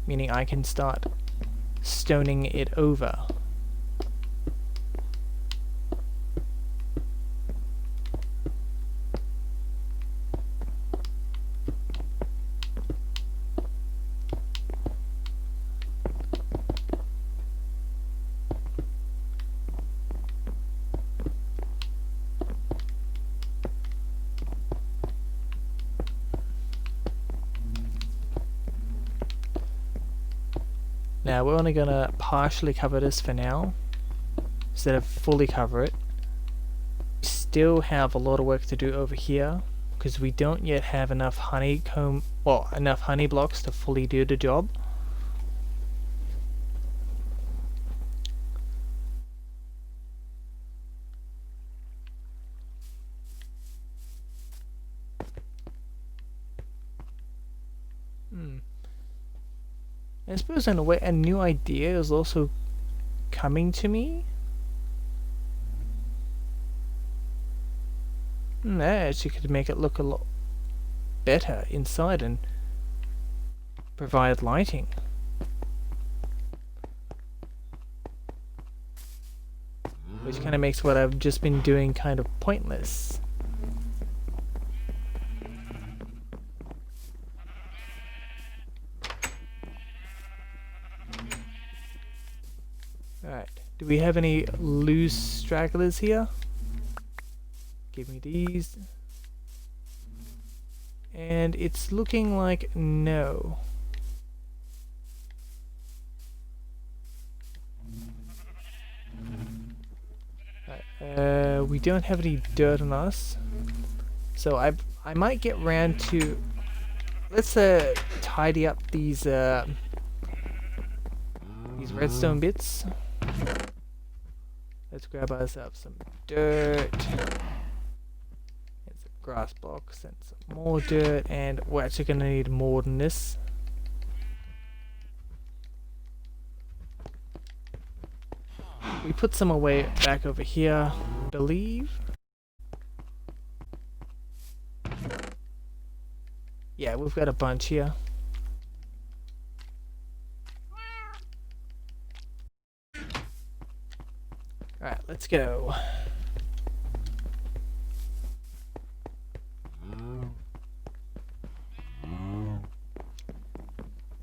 meaning I can start stoning it over. Now we're only going to partially cover this for now, instead of fully cover it. We still have a lot of work to do over here, because we don't yet have enough honeycomb, well, enough honey blocks to fully do the job. I suppose in a way a new idea is also coming to me. That actually could make it look a lot better inside and provide lighting. Which kind of makes what I've just been doing kind of pointless. Alright, do we have any loose stragglers here? Give me these. And it's looking like no. We don't have any dirt on us. So I might get round to... Let's tidy up these redstone bits. Let's grab ourselves some dirt and some grass blocks and some more dirt, and we're actually going to need more than this. We put some away back over here, I believe. Yeah, we've got a bunch here. Alright, let's go.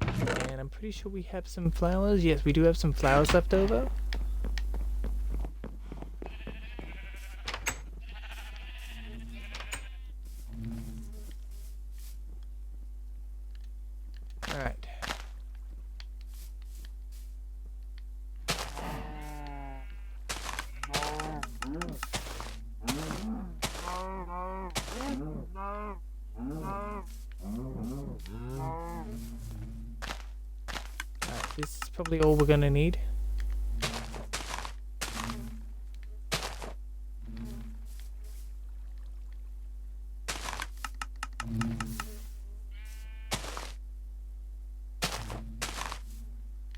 And I'm pretty sure we have some flowers. Yes, we do have some flowers left over. Alright. This is probably all we're gonna need.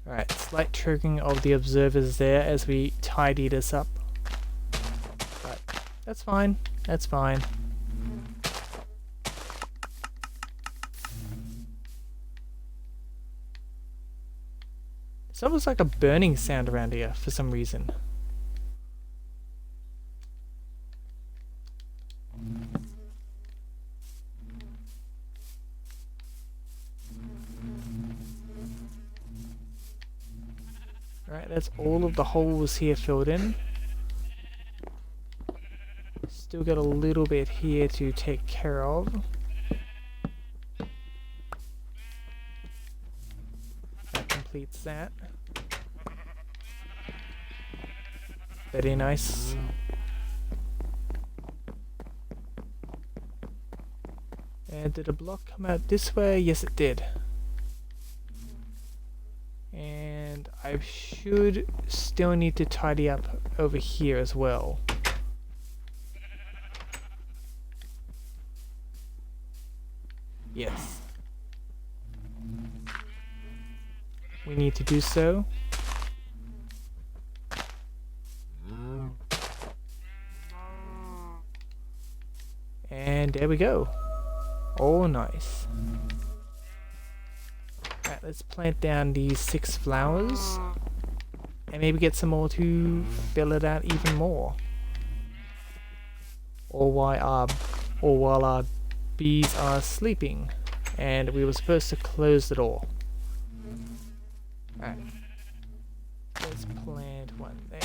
Alright, slight triggering of the observers there as we tidy this up. But that's fine, that's fine. It's almost like a burning sound around here for some reason. Alright, that's all of the holes here filled in. Still got a little bit here to take care of. That completes that. Very nice. And did a block come out this way? Yes, it did. And I should still need to tidy up over here as well. Yes. We need to do so. And there we go. Oh, nice. Alright, let's plant down these 6 flowers. And maybe get some more to fill it out even more. Or while our bees are sleeping. And we were supposed to close the door. Alright. Let's plant one there,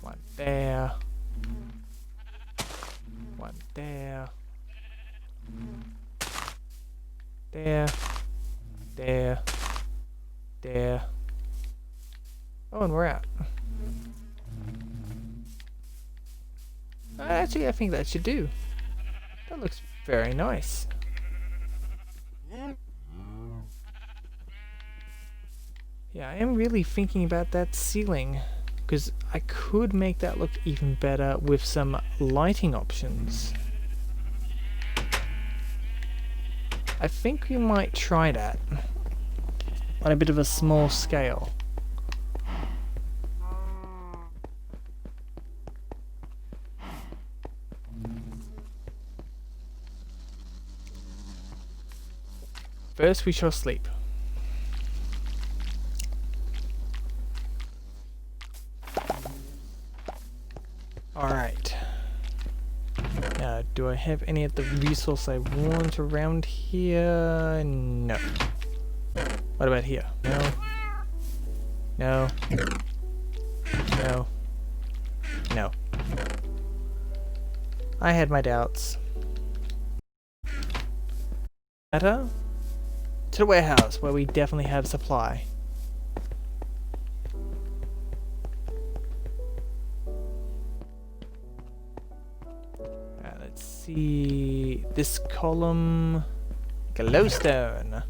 one there, one there, there, there, there. Oh, and we're out. Actually, I think that should do. That looks very nice. Yeah, I am really thinking about that ceiling, because I could make that look even better with some lighting options. I think we might try that on a bit of a small scale. First we shall sleep. Alright. Now, do I have any of the resource I want around here? No. What about here? No. No. No. No. I had my doubts. Matter? To the warehouse, where we definitely have supply. Let's see. This column. Glowstone.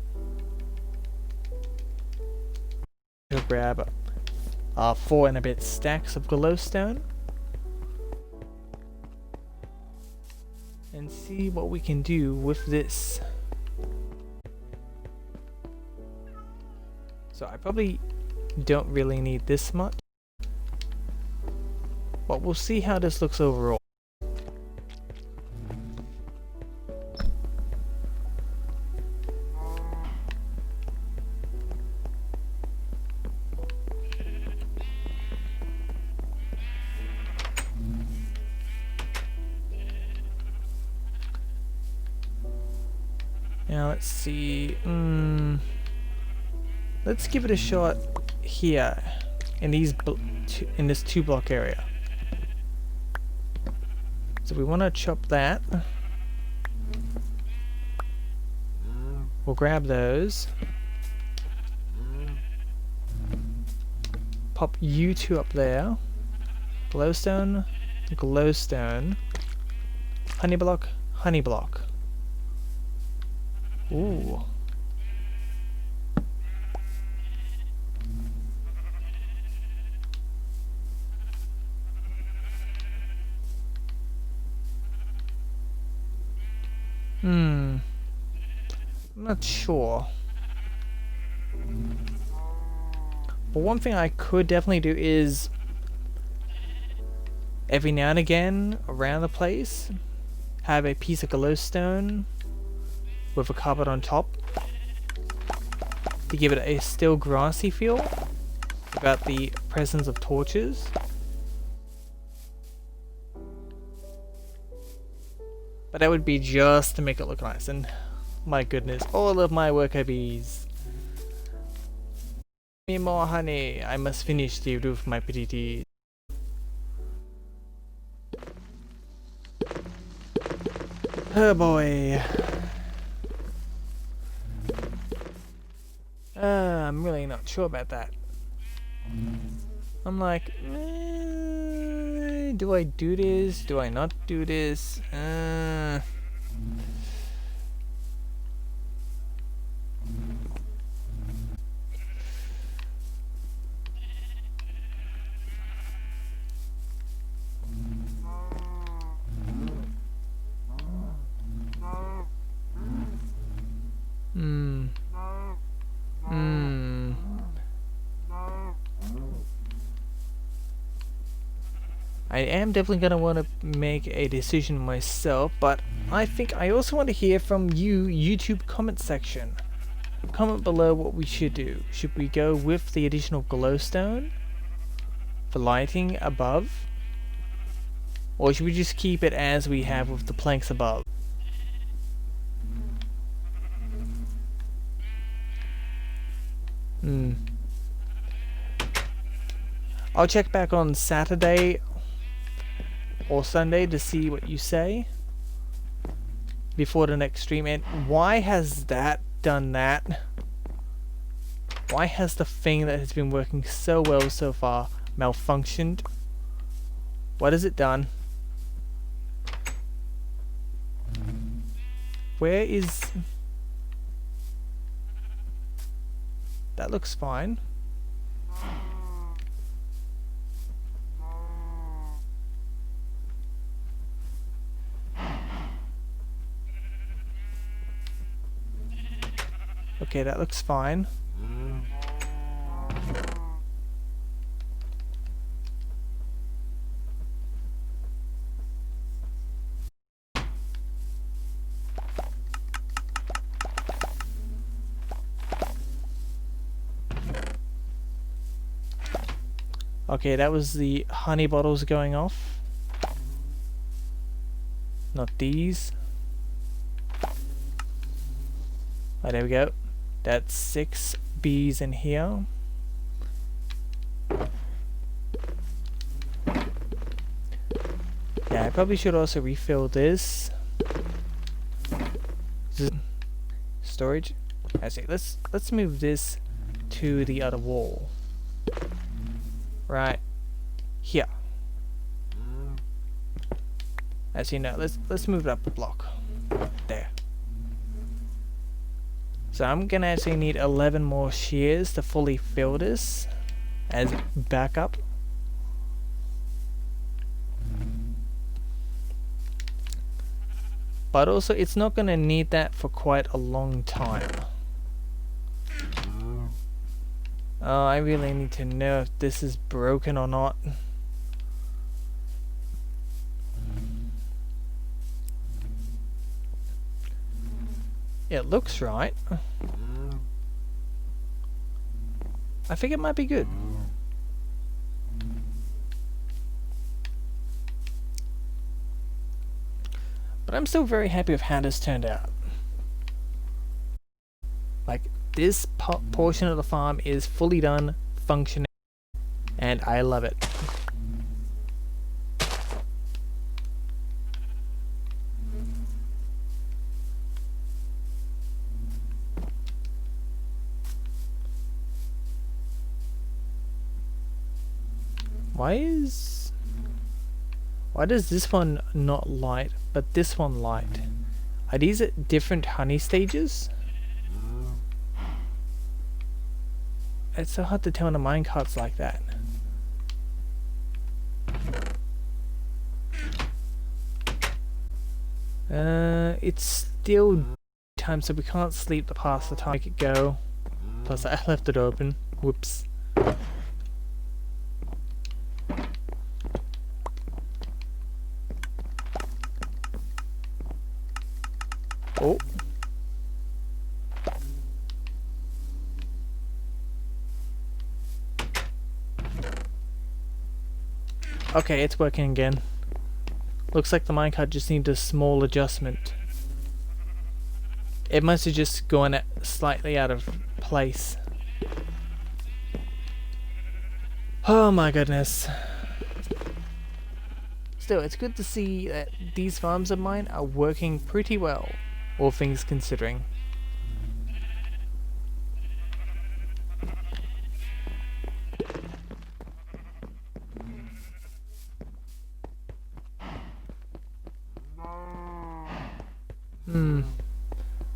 We'll grab 4 and a bit stacks of glowstone. And see what we can do with this. So I probably don't really need this much. But we'll see how this looks overall. Now let's see. Let's give it a shot here in these in this 2-block area. So we want to chop that. We'll grab those. pop you two up there. Glowstone, glowstone. Honey block, honey block. Ooh. I'm not sure. But one thing I could definitely do is every now and again around the place have a piece of glowstone with a carpet on top to give it a still grassy feel without the presence of torches. But that would be just to make it look nice, and my goodness, all of my worker bees. Give me more honey, I must finish the roof, my pretty. Oh boy. I'm really not sure about that. I'm like, do I do this? Do I not do this? I am definitely going to want to make a decision myself, but I think I also want to hear from you, YouTube comment section. Comment below what we should do. Should we go with the additional glowstone for lighting above? Or should we just keep it as we have with the planks above? I'll check back on Saturday or Sunday to see what you say before the next stream. And why has that done that? Why has the thing that has been working so well so far malfunctioned? What has it done? Where is... That looks fine. Okay, that looks fine. Okay, that was the honey bottles going off. Not these. Oh, there we go. That's 6 bees in here. Yeah, I probably should also refill this. Storage. I see. Let's move this to the other wall. Right here. As you know, let's move it up a block. There. So I'm gonna actually need 11 more shears to fully fill this as backup. But also it's not gonna need that for quite a long time. Oh, I really need to know if this is broken or not. It looks right. I think it might be good. But I'm still very happy with how this turned out. Like, this portion of the farm is fully done, functioning, and I love it. Why does this one not light, but this one light? Are these at different honey stages? It's so hard to tell on the minecarts like that. It's still time, so we can't sleep the past the time. Make it go. Plus, I left it open. Whoops. Oh. Okay, it's working again. Looks like the minecart just needs a small adjustment. It must have just gone slightly out of place. Oh my goodness. Still, it's good to see that these farms of mine are working pretty well, all things considering.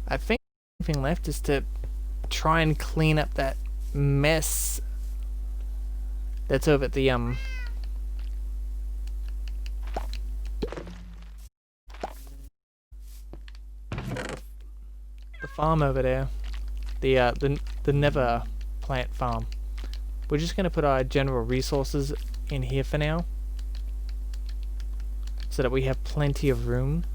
I think the only thing left is to try and clean up that mess that's over at the farm over there, the Never plant farm. We're just gonna put our general resources in here for now, so that we have plenty of room.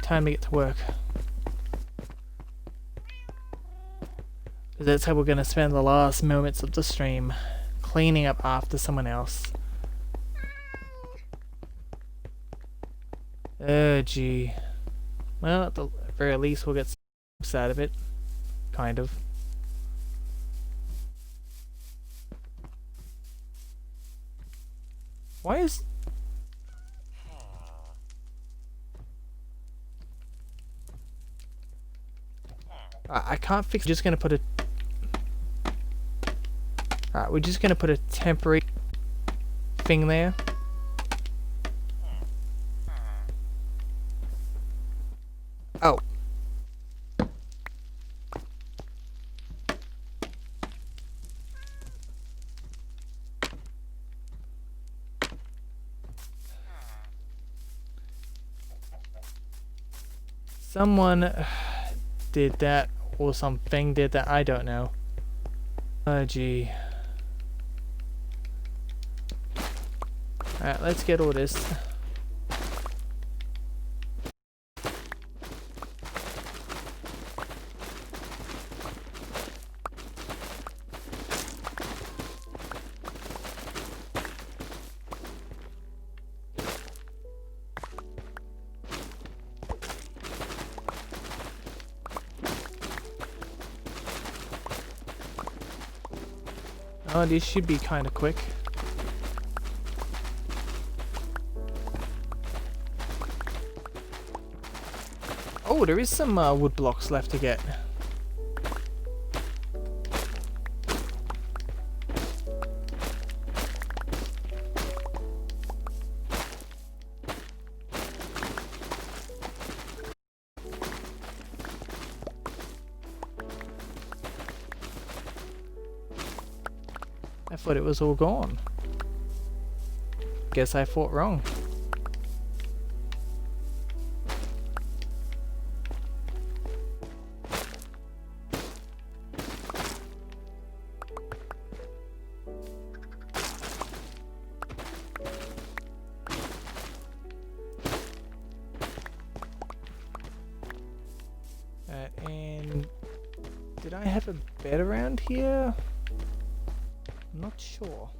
Time to get to work. That's how we're going to spend the last moments of the stream, cleaning up after someone else. Oh gee. Well, at the very least we'll get some out of it. Kind of. Why is... I can't fix... Just gonna put a... Alright, we're just gonna put a temporary thing there. Oh. Someone did that, or something did that, I don't know. Oh gee. Alright, let's get all this. Oh, these should be kind of quick. Oh, there is some wood blocks left to get. I thought it was all gone. Guess I thought wrong. And did I have a bed around here? I'm not sure.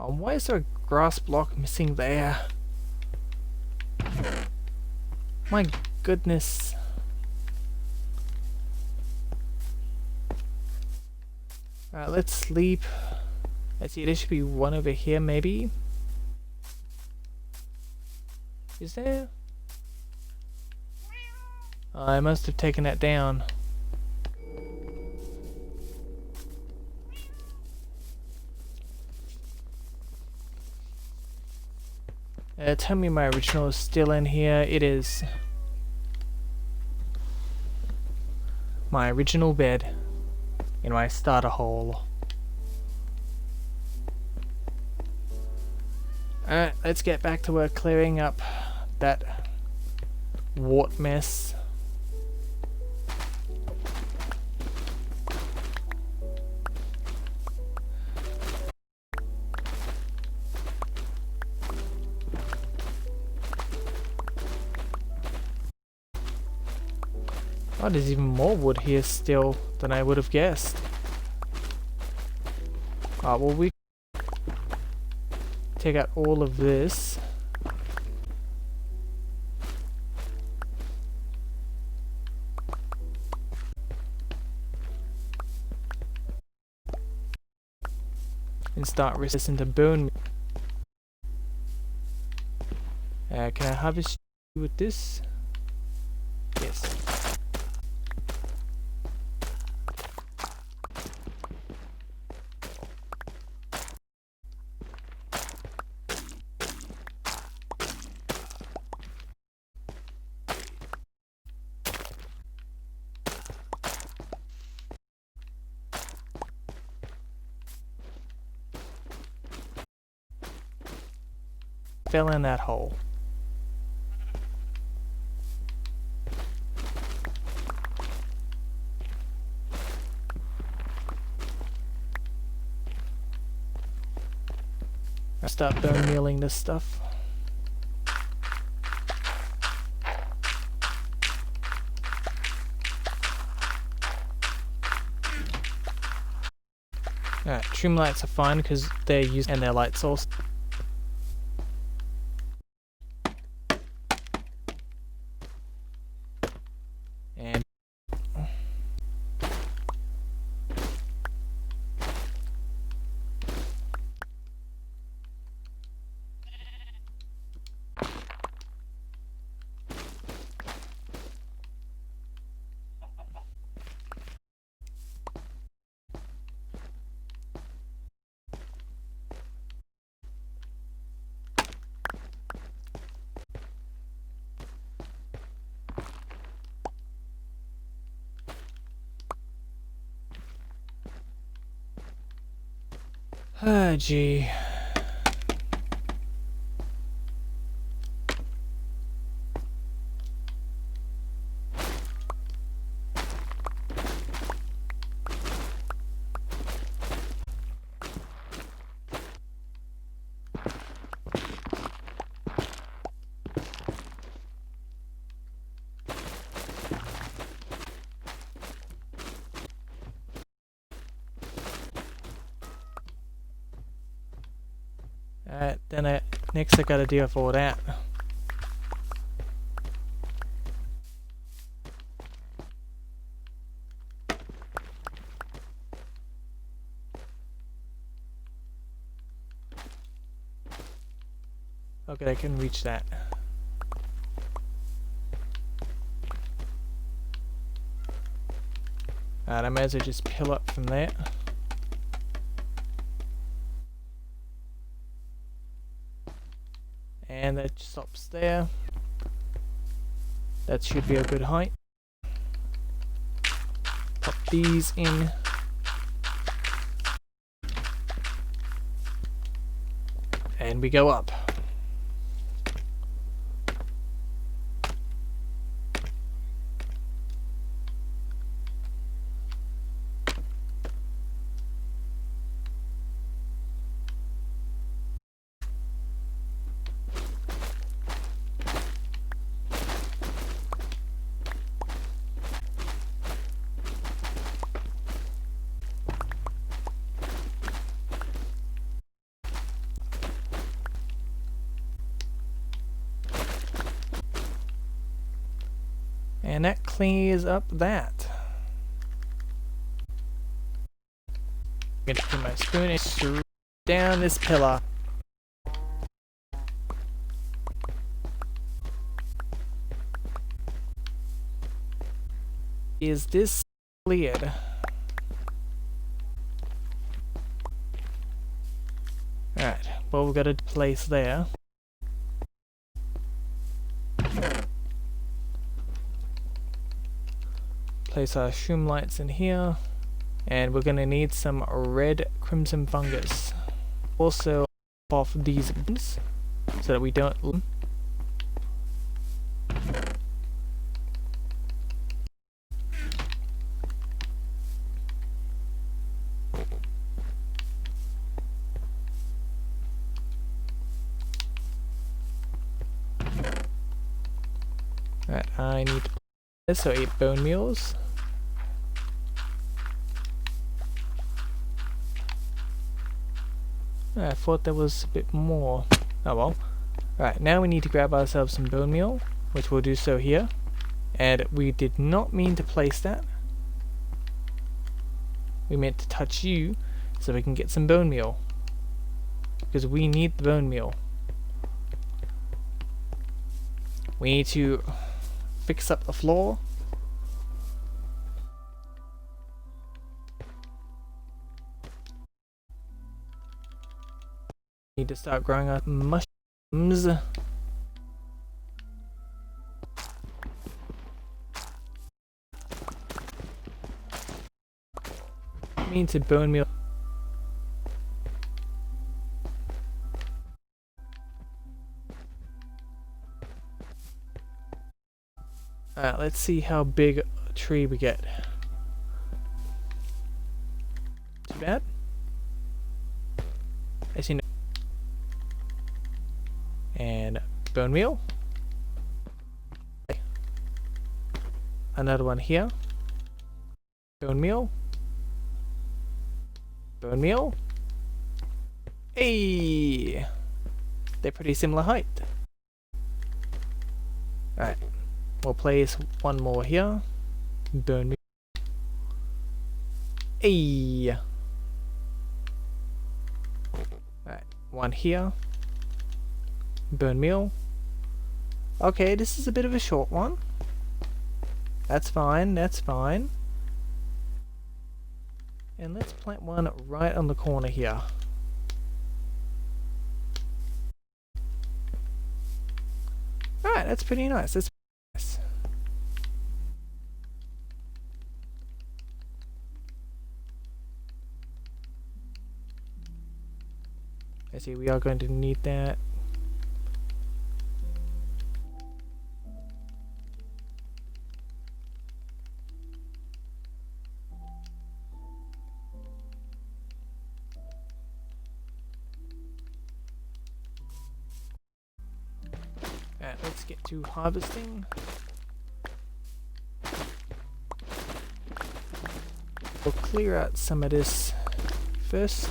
Oh, why is there a grass block missing there? My goodness. Alright, let's sleep. Let's see, there should be one over here maybe. Is there? I must have taken that down. Tell me my original is still in here. It is. My original bed in my starter hole. Alright, let's get back to work clearing up that wart mess. Oh, there's even more wood here still than I would have guessed. Well, we take out all of this. And start resisting to bone. Can I harvest with this? Yes. Fell in that hole. I'll start bone mealing this stuff. Trim lights are fine because they're used and their light source. And ah, gee. Then next I gotta deal with all that. Okay, I can reach that. Alright, I may as well just peel up from there. And that stops there. That should be a good height. Pop these in. And we go up. And that clears up that. I'm gonna put my spoon and screw down this pillar. Is this cleared? Alright, well we've got a place there. Place our shroom lights in here. And we're gonna need some red crimson fungus. Also off these bins so that we don't. Alright, I need to this, so 8 bone meals. I thought there was a bit more. Oh well. Alright, now we need to grab ourselves some bone meal, which we'll do so here. And we did not mean to place that. We meant to touch you so we can get some bone meal. Because we need the bone meal. We need to fix up the floor. Need to start growing up mushrooms. Mean to bone meal. Alright, let's see how big a tree we get. Too bad? I see no. And bone meal. Another one here. Bone meal. Bone meal. Hey! They're pretty similar height. Alright. We'll place one more here. Bone meal. Hey! Alright. One here. Bone meal. Okay, this is a bit of a short one. That's fine, that's fine. And let's plant one right on the corner here. Alright, that's pretty nice. That's nice. I see we are going to need that. Let's get to harvesting. We'll clear out some of this first.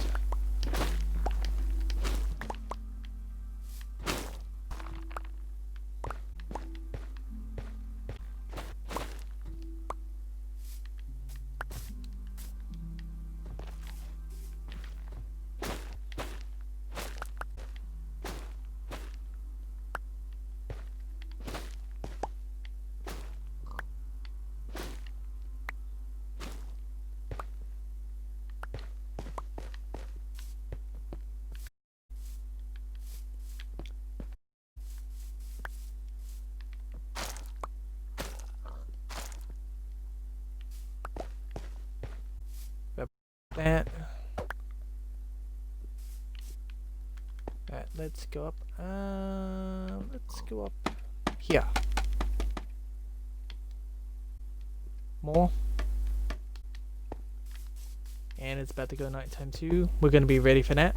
That. Alright, let's go up. Let's go up here. More. And it's about to go nighttime too. We're gonna be ready for that.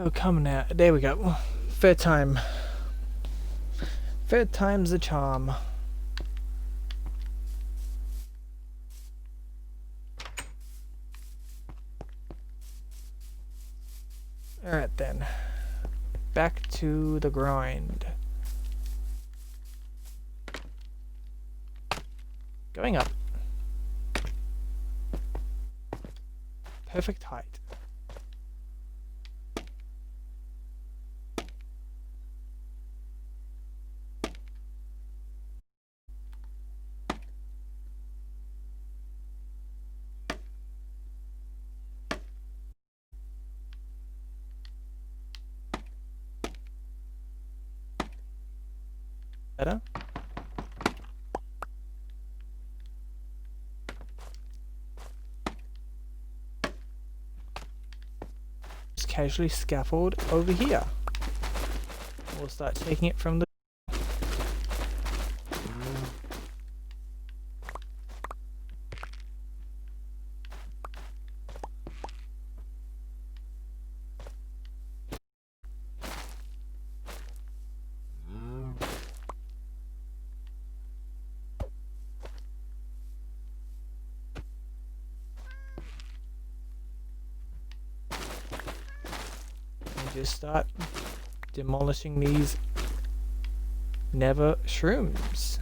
Oh, come now. There we go. Third time. Third time's the charm. Alright then. Back to the grind. Going up. Perfect height. Better. Just casually scaffold over here. We'll start taking it from the and just start demolishing these nether shrooms.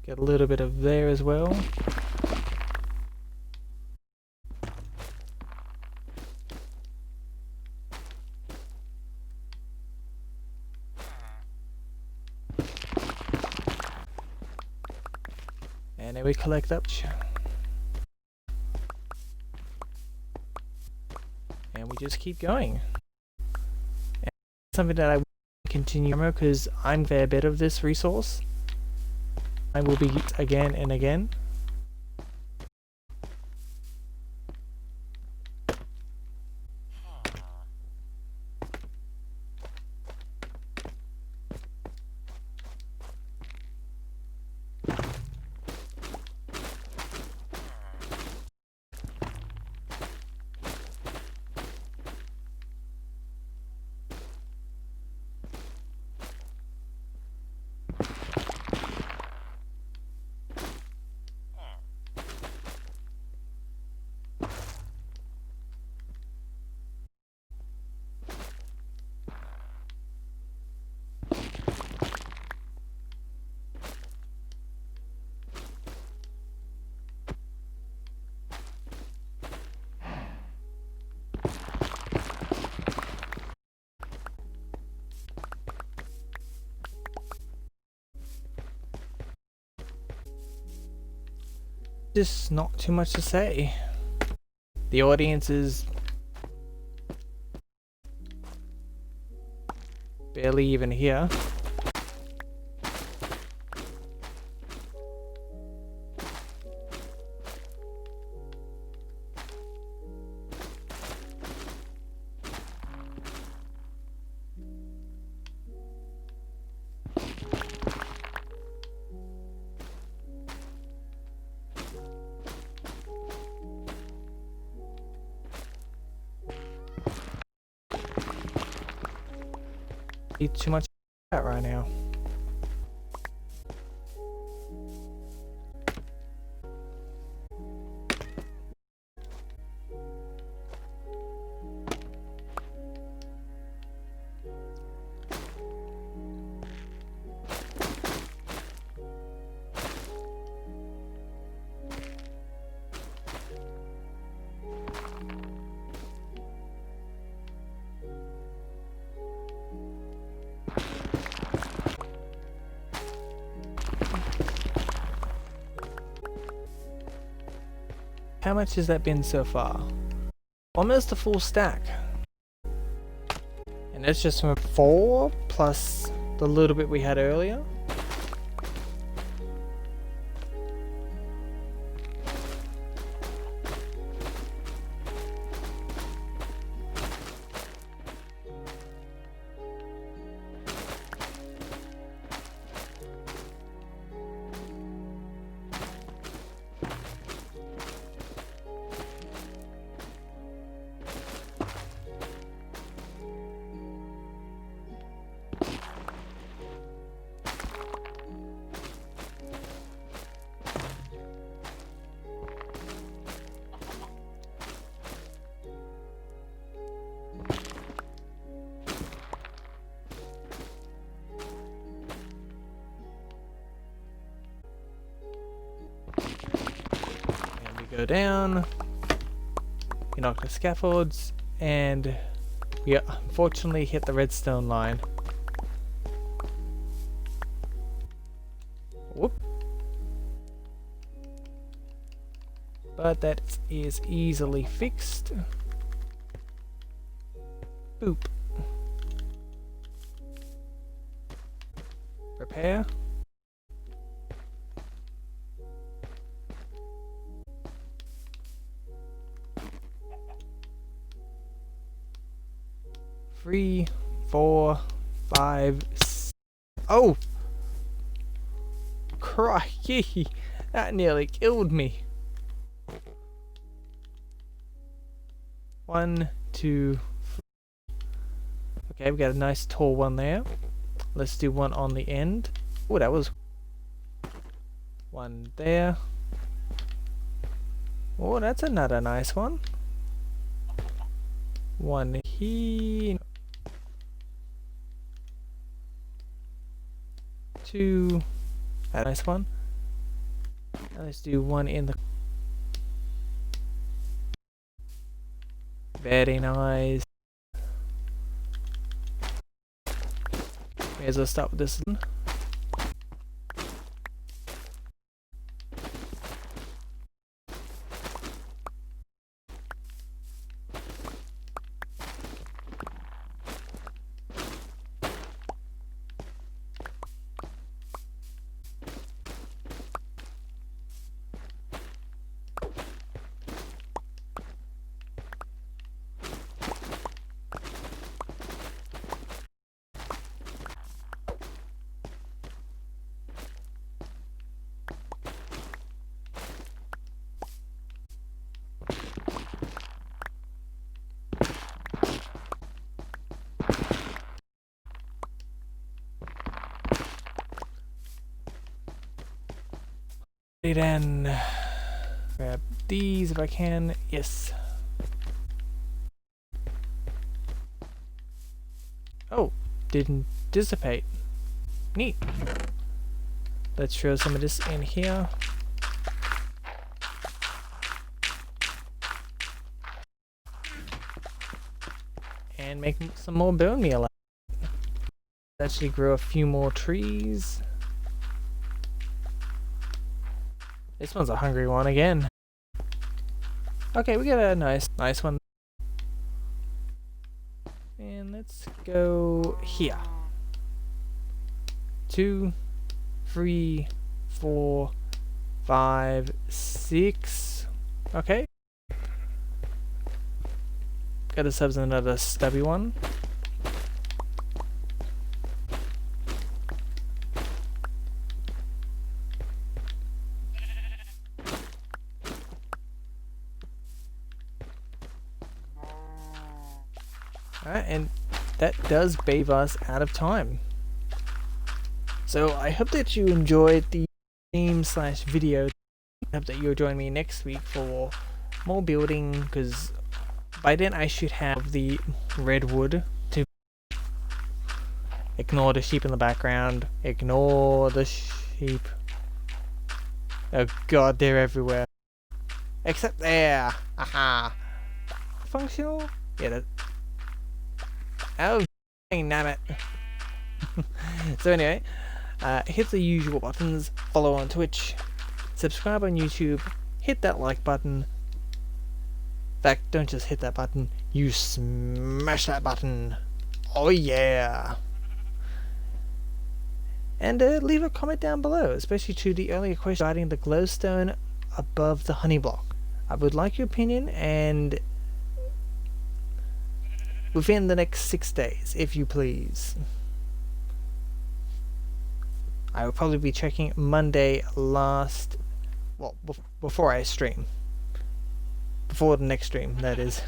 Get a little bit of there as well. And then we collect up. And we just keep going. And something that I want to continue because I'm a fair bit of this resource. I will be again and again. Just not too much to say. The audience is barely even here. Eat too much right now. How much has that been so far? Almost a full stack. And that's just from 4 plus the little bit we had earlier. Go down. We knock the scaffolds, and we unfortunately hit the redstone line. Whoop. But that is easily fixed. Boop. Repair. Three, 4, 5, oh! Crikey! That nearly killed me. 1, 2, 3. Okay, we got a nice tall one there. Let's do one on the end. Oh, that was one there. Oh, that's another nice one. One here. 2. A nice one. Now let's do one in the. Very nice. May as well start with this one. Then grab these if I can. Yes. Oh, didn't dissipate. Neat. Let's throw some of this in here. And make some more bone meal. Actually grow a few more trees. This one's a hungry one again. Okay, we got a nice one. And let's go here. 2, 3, 4, 5, 6. Okay. Got ourselves another stubby one. Alright, and that does bathe us out of time. So I hope that you enjoyed the theme/video. I hope that you'll join me next week for more building, because by then I should have the redwood to ignore the sheep in the background. Ignore the sheep. Oh god, they're everywhere. Except there. Aha. Functional? Yeah, that. Oh, damn it. So anyway, hit the usual buttons, follow on Twitch, subscribe on YouTube, hit that like button. In fact, don't just hit that button, you smash that button. Oh yeah. And leave a comment down below, especially to the earlier question regarding the glowstone above the honey block. I would like your opinion, and within the next 6 days, if you please. I will probably be checking Monday before I stream. Before the next stream, that is.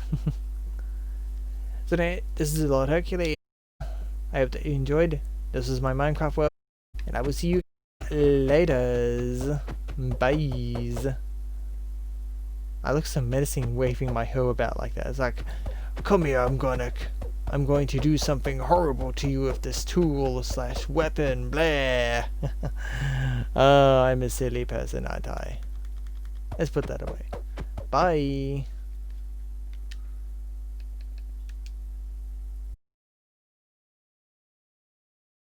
So anyway, this is Lord Hercules. I hope that you enjoyed. This is my Minecraft world, and I will see you later. Bye. I look so menacing waving my hoe about like that. It's like, come here, I'm going to do something horrible to you with this tool/weapon, blah. Oh, I'm a silly person, aren't I? Let's put that away. Bye.